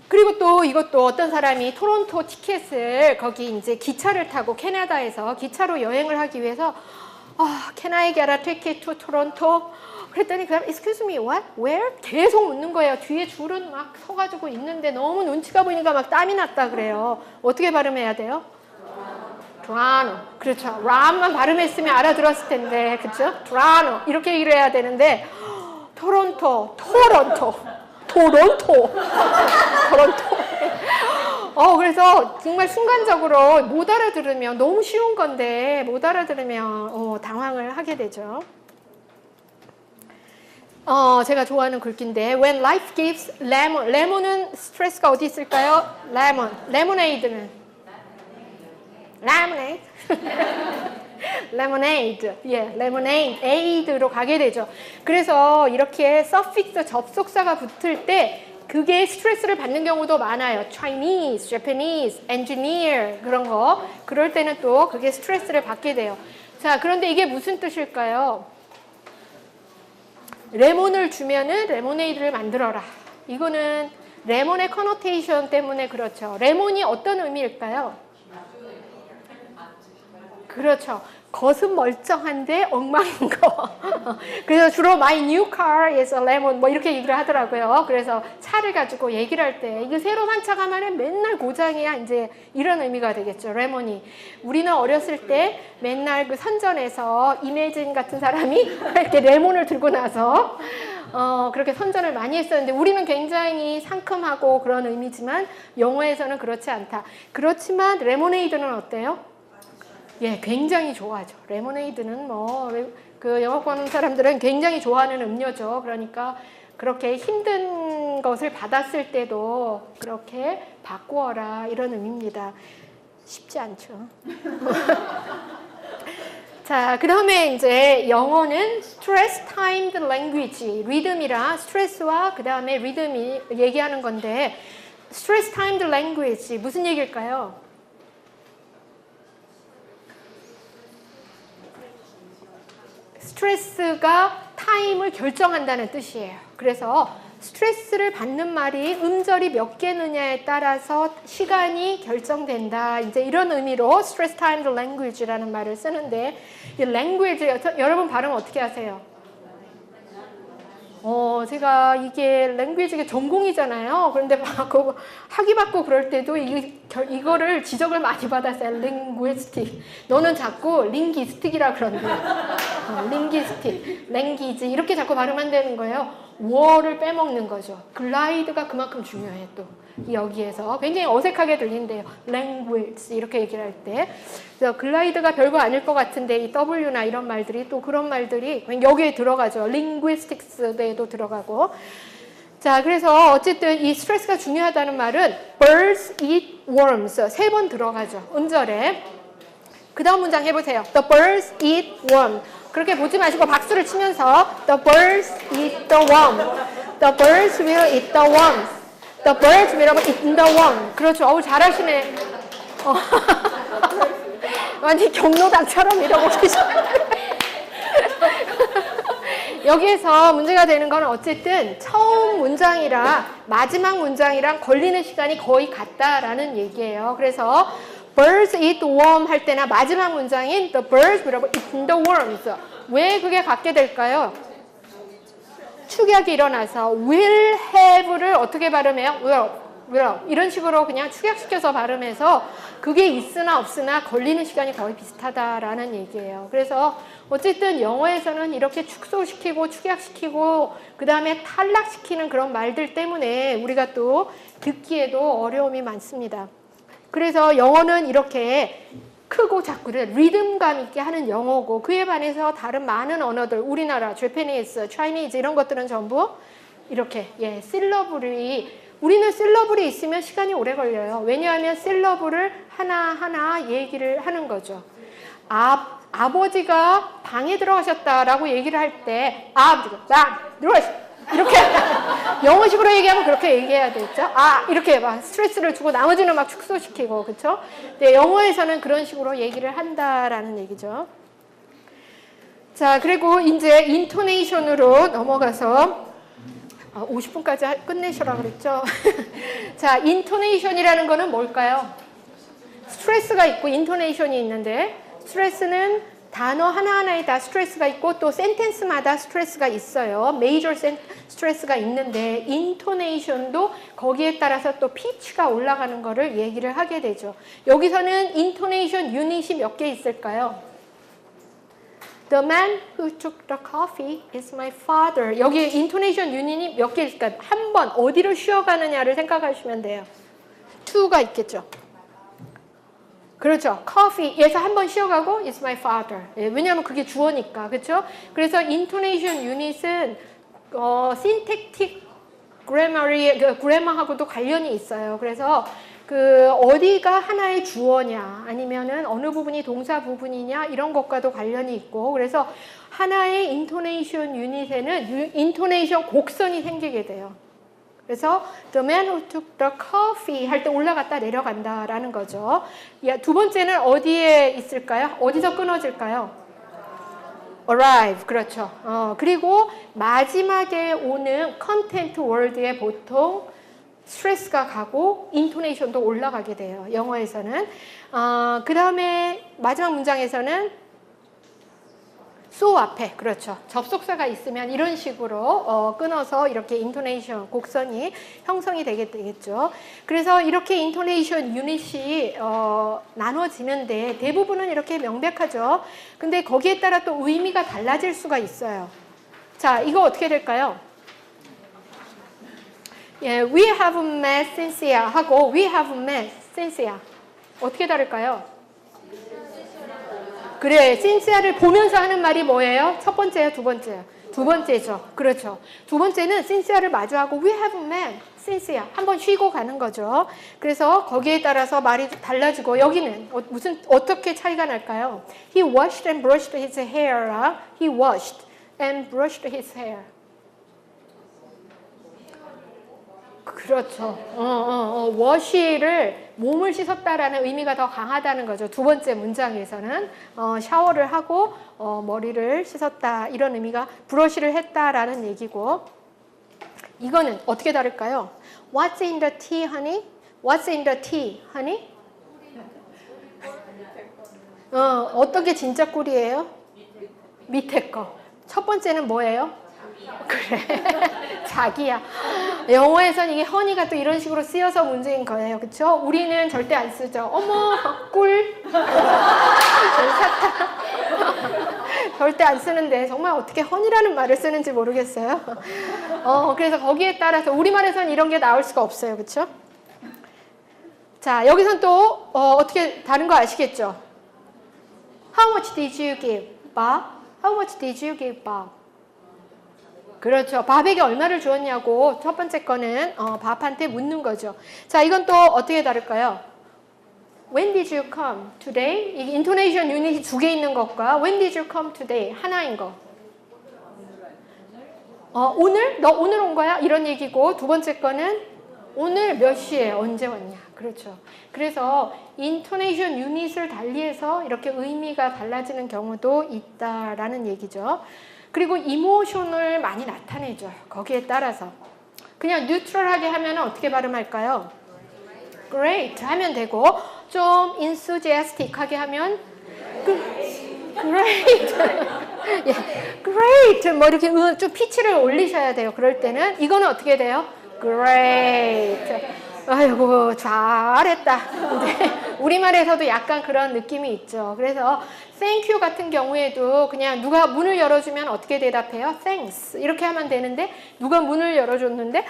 그리고 또 이것도 어떤 사람이 토론토 티켓을 거기 이제 기차를 타고 캐나다에서 기차로 여행을 하기 위해서 Can I get a ticket to Toronto? 그랬더니 그 사람 Excuse me, what? Where? 계속 묻는 거예요. 뒤에 줄은 막 서가지고 있는데 너무 눈치가 보이니까 막 땀이 났다 그래요. 어떻게 발음해야 돼요? Toronto. 그렇죠. 람만 발음했으면 알아들었을 텐데, 그렇죠? Toronto 이렇게 얘기를 해야 되는데 토론토. 그래서 정말 순간적으로 못 알아들으면 너무 쉬운 건데 못 알아들으면 당황을 하게 되죠. 제가 좋아하는 글귀인데 When life gives lemon. 레몬은 스트레스가 어디 있을까요? 레몬. 레모네이드는 레모네이드. 레모네이드. 레모네이드. 에이드로 가게 되죠. 그래서 이렇게 서픽스 접속사가 붙을 때 그게 스트레스를 받는 경우도 많아요. Chinese, Japanese, engineer 그런 거. 그럴 때는 또 그게 스트레스를 받게 돼요. 자, 그런데 이게 무슨 뜻일까요? 레몬을 주면은 레모네이드를 만들어라. 이거는 레몬의 커노테이션 때문에 그렇죠. 레몬이 어떤 의미일까요? 그렇죠. 겉은 멀쩡한데 엉망인 거. 그래서 주로 my new car is a lemon 뭐 이렇게 얘기를 하더라고요. 그래서 차를 가지고 얘기를 할 때 이거 새로 산 차가 말이야 맨날 고장이야 이제 이런 의미가 되겠죠. 레몬이. 우리는 어렸을 때 맨날 그 선전에서 이매진 같은 사람이 이렇게 레몬을 들고 나서 그렇게 선전을 많이 했었는데 우리는 굉장히 상큼하고 그런 의미지만 영어에서는 그렇지 않다. 그렇지만 레모네이드는 어때요? 예, 굉장히 좋아하죠. 레모네이드는 뭐 그 영어권 사람들은 굉장히 좋아하는 음료죠. 그러니까 그렇게 힘든 것을 받았을 때도 그렇게 바꾸어라 이런 의미입니다. 쉽지 않죠. 자, 그다음에 이제 영어는 stress timed language, 리듬이라 스트레스와 그다음에 리듬이 얘기하는 건데 stress timed language 무슨 얘기일까요? 스트레스가 타임을 결정한다는 뜻이에요. 그래서 스트레스를 받는 말이 음절이 몇 개느냐에 따라서 시간이 결정된다. 이제 이런 의미로 stress timed language라는 말을 쓰는데 이 language 여러분 발음 어떻게 하세요? 제가 이게 language가 전공이잖아요. 그런데 막 그거 학위 받고 그럴 때도 이거를 지적을 많이 받았어요. linguistic. 너는 자꾸 linguistic이라 그런대요. linguistic, language 이렇게 자꾸 발음한다는 거예요. 워를 빼먹는 거죠. 글라이드가 그만큼 중요해 또. 여기에서 굉장히 어색하게 들린대요. language 이렇게 얘기를 할 때. 그래서 글라이드가 별거 아닐 것 같은데 이 W나 이런 말들이 또 그런 말들이 여기에 들어가죠. linguistics에도 들어가고. 자, 그래서 어쨌든 이 스트레스가 중요하다는 말은 birds eat worms 3번 들어가죠. 음절에. 그 다음 문장 해보세요. The birds eat worm. 그렇게 보지 마시고 박수를 치면서 The birds eat the worm. The birds will eat the worms. The birds will eat the worm. 그렇죠. 어우 잘하시네. 완전 경로당처럼 이러고 계시네. 여기에서 문제가 되는 건 어쨌든 처음 문장이랑 마지막 문장이랑 걸리는 시간이 거의 같다라는 얘기예요. 그래서 birds eat worm 할 때나 마지막 문장인 the birds will eat the worms. 왜 그게 같게 될까요? 축약이 일어나서 will have를 어떻게 발음해요? will 이런 식으로 그냥 축약시켜서 발음해서 그게 있으나 없으나 걸리는 시간이 거의 비슷하다라는 얘기예요. 그래서 어쨌든 영어에서는 이렇게 축소시키고 축약시키고 그 다음에 탈락시키는 그런 말들 때문에 우리가 또 듣기에도 어려움이 많습니다. 그래서 영어는 이렇게 크고 작고를 리듬감 있게 하는 영어고 그에 반해서 다른 많은 언어들 우리나라, Japanese, Chinese 이런 것들은 전부 이렇게 실러블이 우리는 실러블이 있으면 시간이 오래 걸려요. 왜냐하면 실러블을 하나하나 얘기를 하는 거죠. 아버지가 방에 들어가셨다라고 얘기를 할 때 아버지가 방 들어가셨다. 이렇게 영어식으로 얘기하면 그렇게 얘기해야 되겠죠. 이렇게 막 스트레스를 주고 나머지는 막 축소시키고 그렇죠. 근데 영어에서는 그런 식으로 얘기를 한다라는 얘기죠. 자, 그리고 이제 인토네이션으로 넘어가서 50분까지 끝내셔라 그랬죠. 자, 인토네이션이라는 거는 뭘까요? 스트레스가 있고 인토네이션이 있는데 스트레스는 단어 하나하나에 다 스트레스가 있고 또 센텐스마다 스트레스가 있어요. 메이저 스트레스가 있는데 인토네이션도 거기에 따라서 또 피치가 올라가는 거를 얘기를 하게 되죠. 여기서는 인토네이션 유닛이 몇 개 있을까요? The man who took the coffee is my father. 여기 인토네이션 유닛이 몇 개 있을까요? 한 번 어디로 쉬어가느냐를 생각하시면 돼요. to가 있겠죠. 그렇죠. coffee에서 한 번 쉬어가고 is my father. 왜냐하면 그게 주어니까. 그렇죠? 그래서 intonation 유닛은 syntactic grammar하고도 관련이 있어요. 그래서 그 어디가 하나의 주어냐 아니면은 어느 부분이 동사 부분이냐 이런 것과도 관련이 있고 그래서 하나의 intonation 유닛에는 intonation 곡선이 생기게 돼요. 그래서 the man who took the coffee 할 때 올라갔다 내려간다라는 거죠. 두 번째는 어디에 있을까요? 어디서 끊어질까요? arrive. 그렇죠. 그리고 마지막에 오는 content word에 보통 스트레스가 가고 인토네이션도 올라가게 돼요. 영어에서는. 그 다음에 마지막 문장에서는 so 앞에 그렇죠. 접속사가 있으면 이런 식으로 끊어서 이렇게 인토네이션 곡선이 형성이 되겠죠. 그래서 이렇게 인토네이션 유닛이 나눠지는데 대부분은 이렇게 명백하죠. 근데 거기에 따라 또 의미가 달라질 수가 있어요. 자, 이거 어떻게 될까요? 예, we have met Cynthia 하고 we have met Cynthia 어떻게 다를까요? 그래, 신시아를 보면서 하는 말이 뭐예요? 첫 번째예요, 두 번째예요? 두 번째죠. 그렇죠. 두 번째는 신시아를 마주하고 we have met Cynthia 한번 쉬고 가는 거죠. 그래서 거기에 따라서 말이 달라지고 여기는 어떻게 차이가 날까요? He washed and brushed his hair. He washed and brushed his hair. 그렇죠. wash를 몸을 씻었다라는 의미가 더 강하다는 거죠. 두 번째 문장에서는 샤워를 하고 머리를 씻었다 이런 의미가 브러쉬를 했다라는 얘기고 이거는 어떻게 다를까요? What's in the tea, honey? What's in the tea, honey? 어떤 게 진짜 꿀이에요? 밑에 거. 첫 번째는 뭐예요? 그래. 자기야. 영어에선 이게 허니가 또 이런 식으로 쓰여서 문제인 거예요. 그쵸? 우리는 절대 안 쓰죠. 어머, 꿀. 사탕. 절대 안 쓰는데 정말 어떻게 허니라는 말을 쓰는지 모르겠어요. 그래서 거기에 따라서 우리말에선 이런 게 나올 수가 없어요. 그쵸? 자, 여기선 또 어떻게 다른 거 아시겠죠? How much did you give, Bob? How much did you give, Bob? 그렇죠. 밥에게 얼마를 주었냐고 첫 번째 거는 밥한테 묻는 거죠. 자, 이건 또 어떻게 다를까요? When did you come today? 이 인토네이션 유닛이 두 개 있는 것과 When did you come today? 하나인 거. 오늘? 너 오늘 온 거야? 이런 얘기고 두 번째 거는 오늘 몇 시에 언제 왔냐? 그렇죠. 그래서 인토네이션 유닛을 달리해서 이렇게 의미가 달라지는 경우도 있다라는 얘기죠. 그리고 이모션을 많이 나타내죠. 거기에 따라서. 그냥 뉴트럴하게 하면 어떻게 발음할까요? Great 하면 되고 좀 enthusiastic하게 하면 Great. 예, Great. 뭐 이렇게 좀 피치를 올리셔야 돼요. 그럴 때는 이거는 어떻게 돼요? Great. 아이고 잘했다. 근데 우리말에서도 약간 그런 느낌이 있죠. 그래서 thank you 같은 경우에도 그냥 누가 문을 열어주면 어떻게 대답해요? Thanks 이렇게 하면 되는데 누가 문을 열어줬는데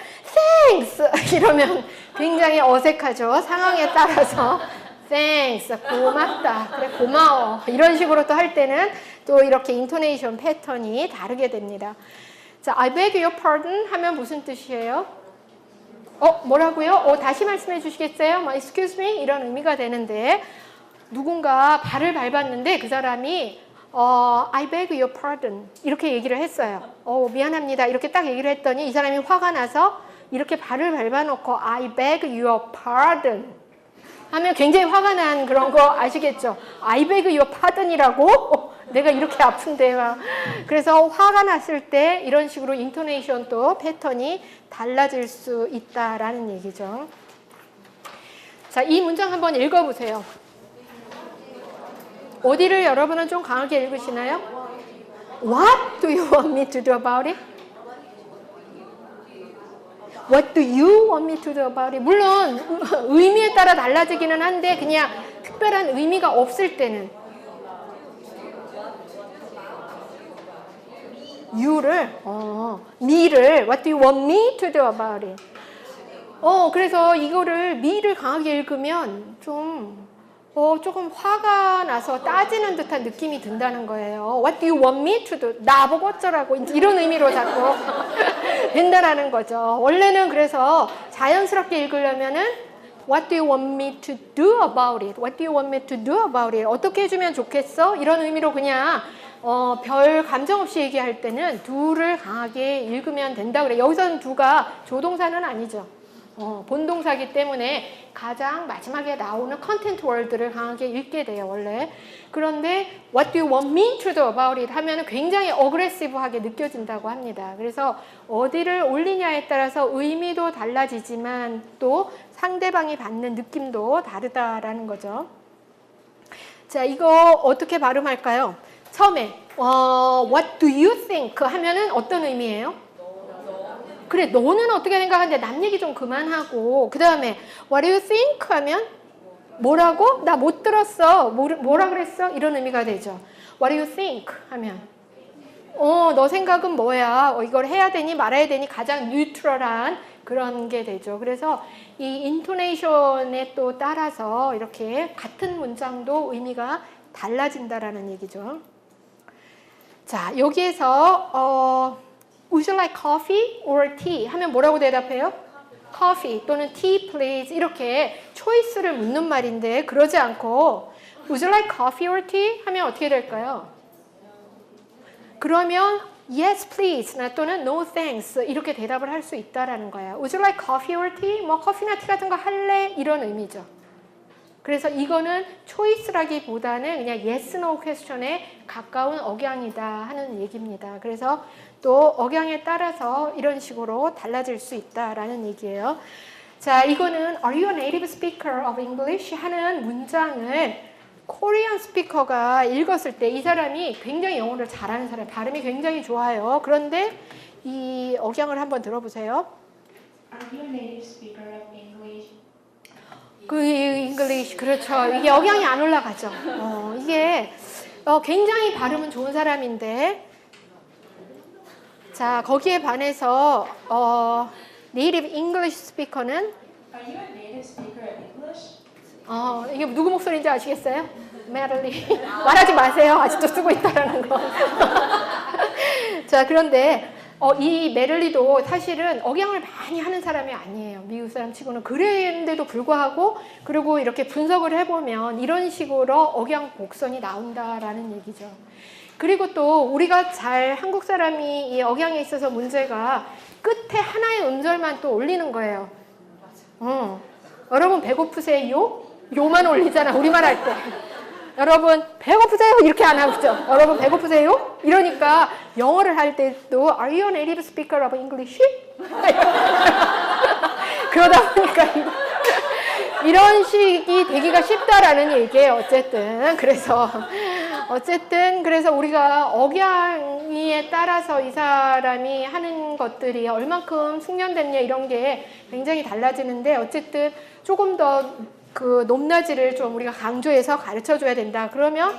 Thanks 이러면 굉장히 어색하죠. 상황에 따라서 Thanks 고맙다 그래 고마워 이런 식으로 또 할 때는 또 이렇게 인토네이션 패턴이 다르게 됩니다. 자, I beg your pardon 하면 무슨 뜻이에요? 뭐라고요? 다시 말씀해 주시겠어요? excuse me? 이런 의미가 되는데 누군가 발을 밟았는데 그 사람이 I beg your pardon 이렇게 얘기를 했어요. 미안합니다. 이렇게 딱 얘기를 했더니 이 사람이 화가 나서 이렇게 발을 밟아놓고 I beg your pardon 하면 굉장히 화가 난 그런 거 아시겠죠? I beg your pardon이라고? 내가 이렇게 아픈데 막. 그래서 화가 났을 때 이런 식으로 인토네이션 또 패턴이 달라질 수 있다라는 얘기죠. 자, 이 문장 한번 읽어보세요. 어디를 여러분은 좀 강하게 읽으시나요? What do you want me to do about it? What do you want me to do about it? 물론 의미에 따라 달라지기는 한데 그냥 특별한 의미가 없을 때는 you를, me를 what do you want me to do about it? 그래서 이거를 me를 강하게 읽으면 조금 화가 나서 따지는 듯한 느낌이 든다는 거예요. What do you want me to do? 나보고 어쩌라고 이런 의미로 자꾸 된다라는 거죠. 원래는 그래서 자연스럽게 읽으려면은 What do you want me to do about it? What do you want me to do about it? 어떻게 해주면 좋겠어? 이런 의미로 그냥 별 감정 없이 얘기할 때는 do를 강하게 읽으면 된다 그래요. 여기서는 do가 조동사는 아니죠. 본동사기 때문에 가장 마지막에 나오는 컨텐트 월드를 강하게 읽게 돼요, 원래. 그런데 what do you want me to do about it 하면 굉장히 어그레시브하게 느껴진다고 합니다. 그래서 어디를 올리냐에 따라서 의미도 달라지지만 또 상대방이 받는 느낌도 다르다라는 거죠. 자, 이거 어떻게 발음할까요? 처음에 What do you think? 하면은 어떤 의미예요? 그래, 너는 어떻게 생각하는데 남 얘기 좀 그만하고 그 다음에 What do you think? 하면 뭐라고? 나 못 들었어. 뭐라 그랬어? 이런 의미가 되죠. What do you think? 하면 너 생각은 뭐야? 이걸 해야 되니 말아야 되니 가장 뉴트럴한 그런 게 되죠. 그래서 이 인토네이션에 또 따라서 이렇게 같은 문장도 의미가 달라진다라는 얘기죠. 자, 여기에서 Would you like coffee or tea? 하면 뭐라고 대답해요? Coffee 또는 tea please 이렇게 초이스를 묻는 말인데 그러지 않고 Would you like coffee or tea? 하면 어떻게 될까요? 그러면 Yes please 또는 No thanks 이렇게 대답을 할 수 있다라는 거예요. Would you like coffee or tea? 뭐 커피나 티 같은 거 할래? 이런 의미죠. 그래서 이거는 초이스라기보다는 그냥 yes, no question에 가까운 억양이다 하는 얘기입니다. 그래서 또 억양에 따라서 이런 식으로 달라질 수 있다라는 얘기예요. 자, 이거는 Are you a native speaker of English? 하는 문장을 코리안 스피커가 읽었을 때 이 사람이 굉장히 영어를 잘하는 사람, 발음이 굉장히 좋아요. 그런데 이 억양을 한번 들어보세요. Are you a native speaker of English? 그 English 그렇죠. 이게 억양이 안 올라가죠. 이게 굉장히 발음은 좋은 사람인데 자 거기에 반해서 native English 스피커는 Are you a native speaker of English? 이게 누구 목소리인지 아시겠어요? 메릴리 말하지 마세요. 아직도 쓰고 있다라는 거. 자 그런데 이 메릴리도 사실은 억양을 많이 하는 사람이 아니에요. 미국 사람 치고는. 그랬는데도 불구하고 그리고 이렇게 분석을 해보면 이런 식으로 억양 복선이 나온다라는 얘기죠. 그리고 또 우리가 잘 한국 사람이 이 억양에 있어서 문제가 끝에 하나의 음절만 또 올리는 거예요. 여러분 배고프세요? 요만 올리잖아. 우리말 할 때. 여러분 배고프세요? 이렇게 안 하죠. 여러분 배고프세요? 이러니까 영어를 할 때도 Are you a native speaker of English? 그러다 보니까 이런 식이 되기가 쉽다라는 얘기예요. 어쨌든 그래서 우리가 억양에 따라서 이 사람이 하는 것들이 얼만큼 숙련됐냐 이런 게 굉장히 달라지는데 어쨌든 조금 더 그 높낮이를 좀 우리가 강조해서 가르쳐 줘야 된다. 그러면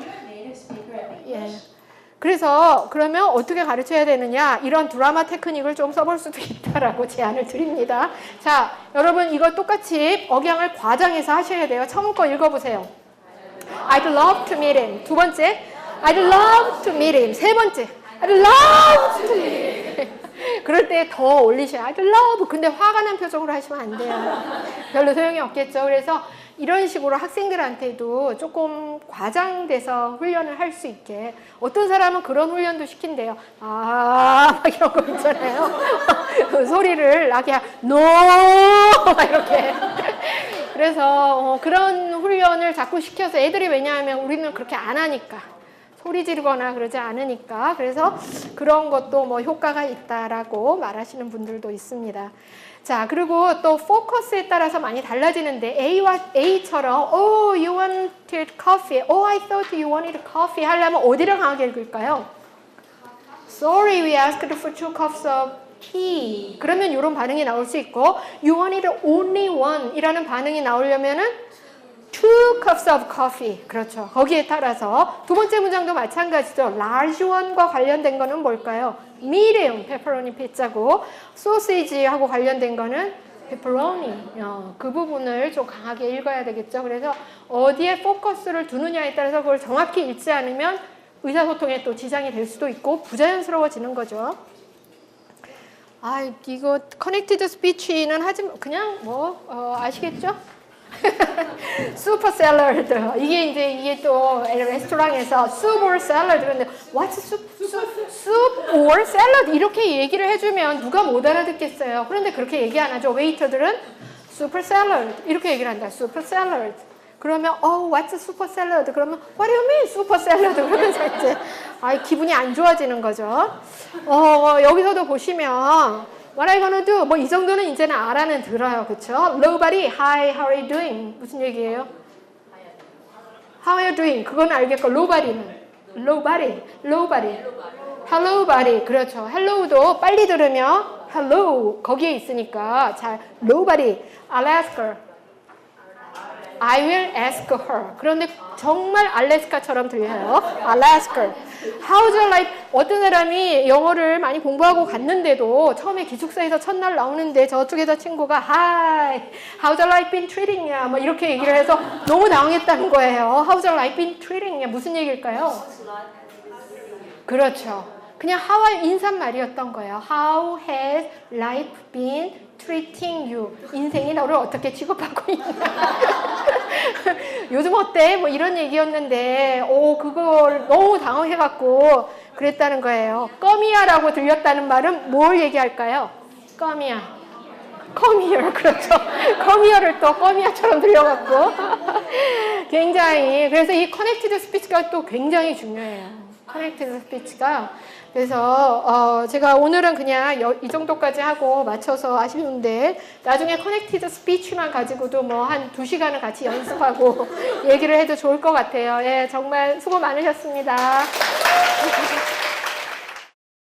그래서 그러면 어떻게 가르쳐야 되느냐 이런 드라마 테크닉을 좀 써볼 수도 있다라고 제안을 드립니다. 자, 여러분 이거 똑같이 억양을 과장해서 하셔야 돼요. 처음 거 읽어보세요. I'd love to meet him. 두 번째, I'd love to meet him. 세 번째, I'd love to meet him. 그럴 때 더 올리셔야 I'd love. 근데 화가 난 표정으로 하시면 안 돼요. 별로 소용이 없겠죠. 그래서 이런 식으로 학생들한테도 조금 과장돼서 훈련을 할 수 있게 어떤 사람은 그런 훈련도 시킨대요. 막 이런 거 있잖아요. 소리를 나게 no 막 이렇게. 그래서 그런 훈련을 자꾸 시켜서 애들이 왜냐하면 우리는 그렇게 안 하니까 소리 지르거나 그러지 않으니까 그래서 그런 것도 뭐 효과가 있다라고 말하시는 분들도 있습니다. 자, 그리고 또 포커스에 따라서 많이 달라지는데 A처럼 Oh, you wanted coffee. Oh, I thought you wanted coffee 하려면 어디를 강하게 읽을까요? Sorry, we asked for 2 cups of tea. 그러면 이런 반응이 나올 수 있고 You wanted only one 이라는 반응이 나오려면은 2 cups of coffee. 그렇죠. 거기에 따라서 두 번째 문장도 마찬가지죠. large one과 관련된 거는 뭘까요? medium, pepperoni 피자고 소시지하고 관련된 거는 pepperoni. 그 부분을 좀 강하게 읽어야 되겠죠. 그래서 어디에 포커스를 두느냐에 따라서 그걸 정확히 읽지 않으면 의사소통에 또 지장이 될 수도 있고 부자연스러워지는 거죠. 이거 커넥티드 스피치는 그냥 아시겠죠? 슈퍼 샐러드 이게 또 레스토랑에서 슈퍼 샐러드 그런데 what's soup or salad 이렇게 얘기를 해주면 누가 못 알아듣겠어요. 그런데 그렇게 얘기 안 하죠. 웨이터들은 슈퍼 샐러드 이렇게 얘기를 한다. 슈퍼 샐러드 그러면 what's super salad 그러면 what do you mean super salad 그러면서 이제 기분이 안 좋아지는 거죠. 여기서도 보시면 What are you gonna do? 뭐 이 정도는 이제는 알아는 들어요. 그쵸? Nobody, hi, how are you doing? 무슨 얘기예요? How are you doing? 그건 알겠고, nobody는 low body, low body. hello body. 그렇죠. hello도 빨리 들으면 hello 거기에 있으니까 잘 low body. I'll ask her. I will ask her. 그런데 정말 알래스카처럼 들려요. I'll ask her. How's your life? 어떤 사람이 영어를 많이 공부하고 갔는데도 처음에 기숙사에서 첫날 나오는데 저쪽에서 친구가 Hi, how's your life been treating you? 뭐 이렇게 얘기를 해서 너무 당황했다는 거예요. How's your life been treating you? 무슨 얘기일까요? 그렇죠. 그냥 how의 인사말이었던 거예요. How has life been treating you? 인생이 너를 어떻게 취급하고 있냐? 요즘 어때? 뭐 이런 얘기였는데, 그걸 너무 당황해갖고 그랬다는 거예요. 껌이야라고 들렸다는 말은 뭘 얘기할까요? 껌이야. Come here. 그렇죠. Come here를 또 껌이야처럼 들려갖고. 굉장히. 그래서 이 connected speech가 또 굉장히 중요해요. connected speech가. 그래서 제가 오늘은 그냥 이 정도까지 하고 맞춰서 아쉬운데 나중에 커넥티드 스피치만 가지고도 뭐 한 2시간을 같이 연습하고 얘기를 해도 좋을 것 같아요. 예, 정말 수고 많으셨습니다.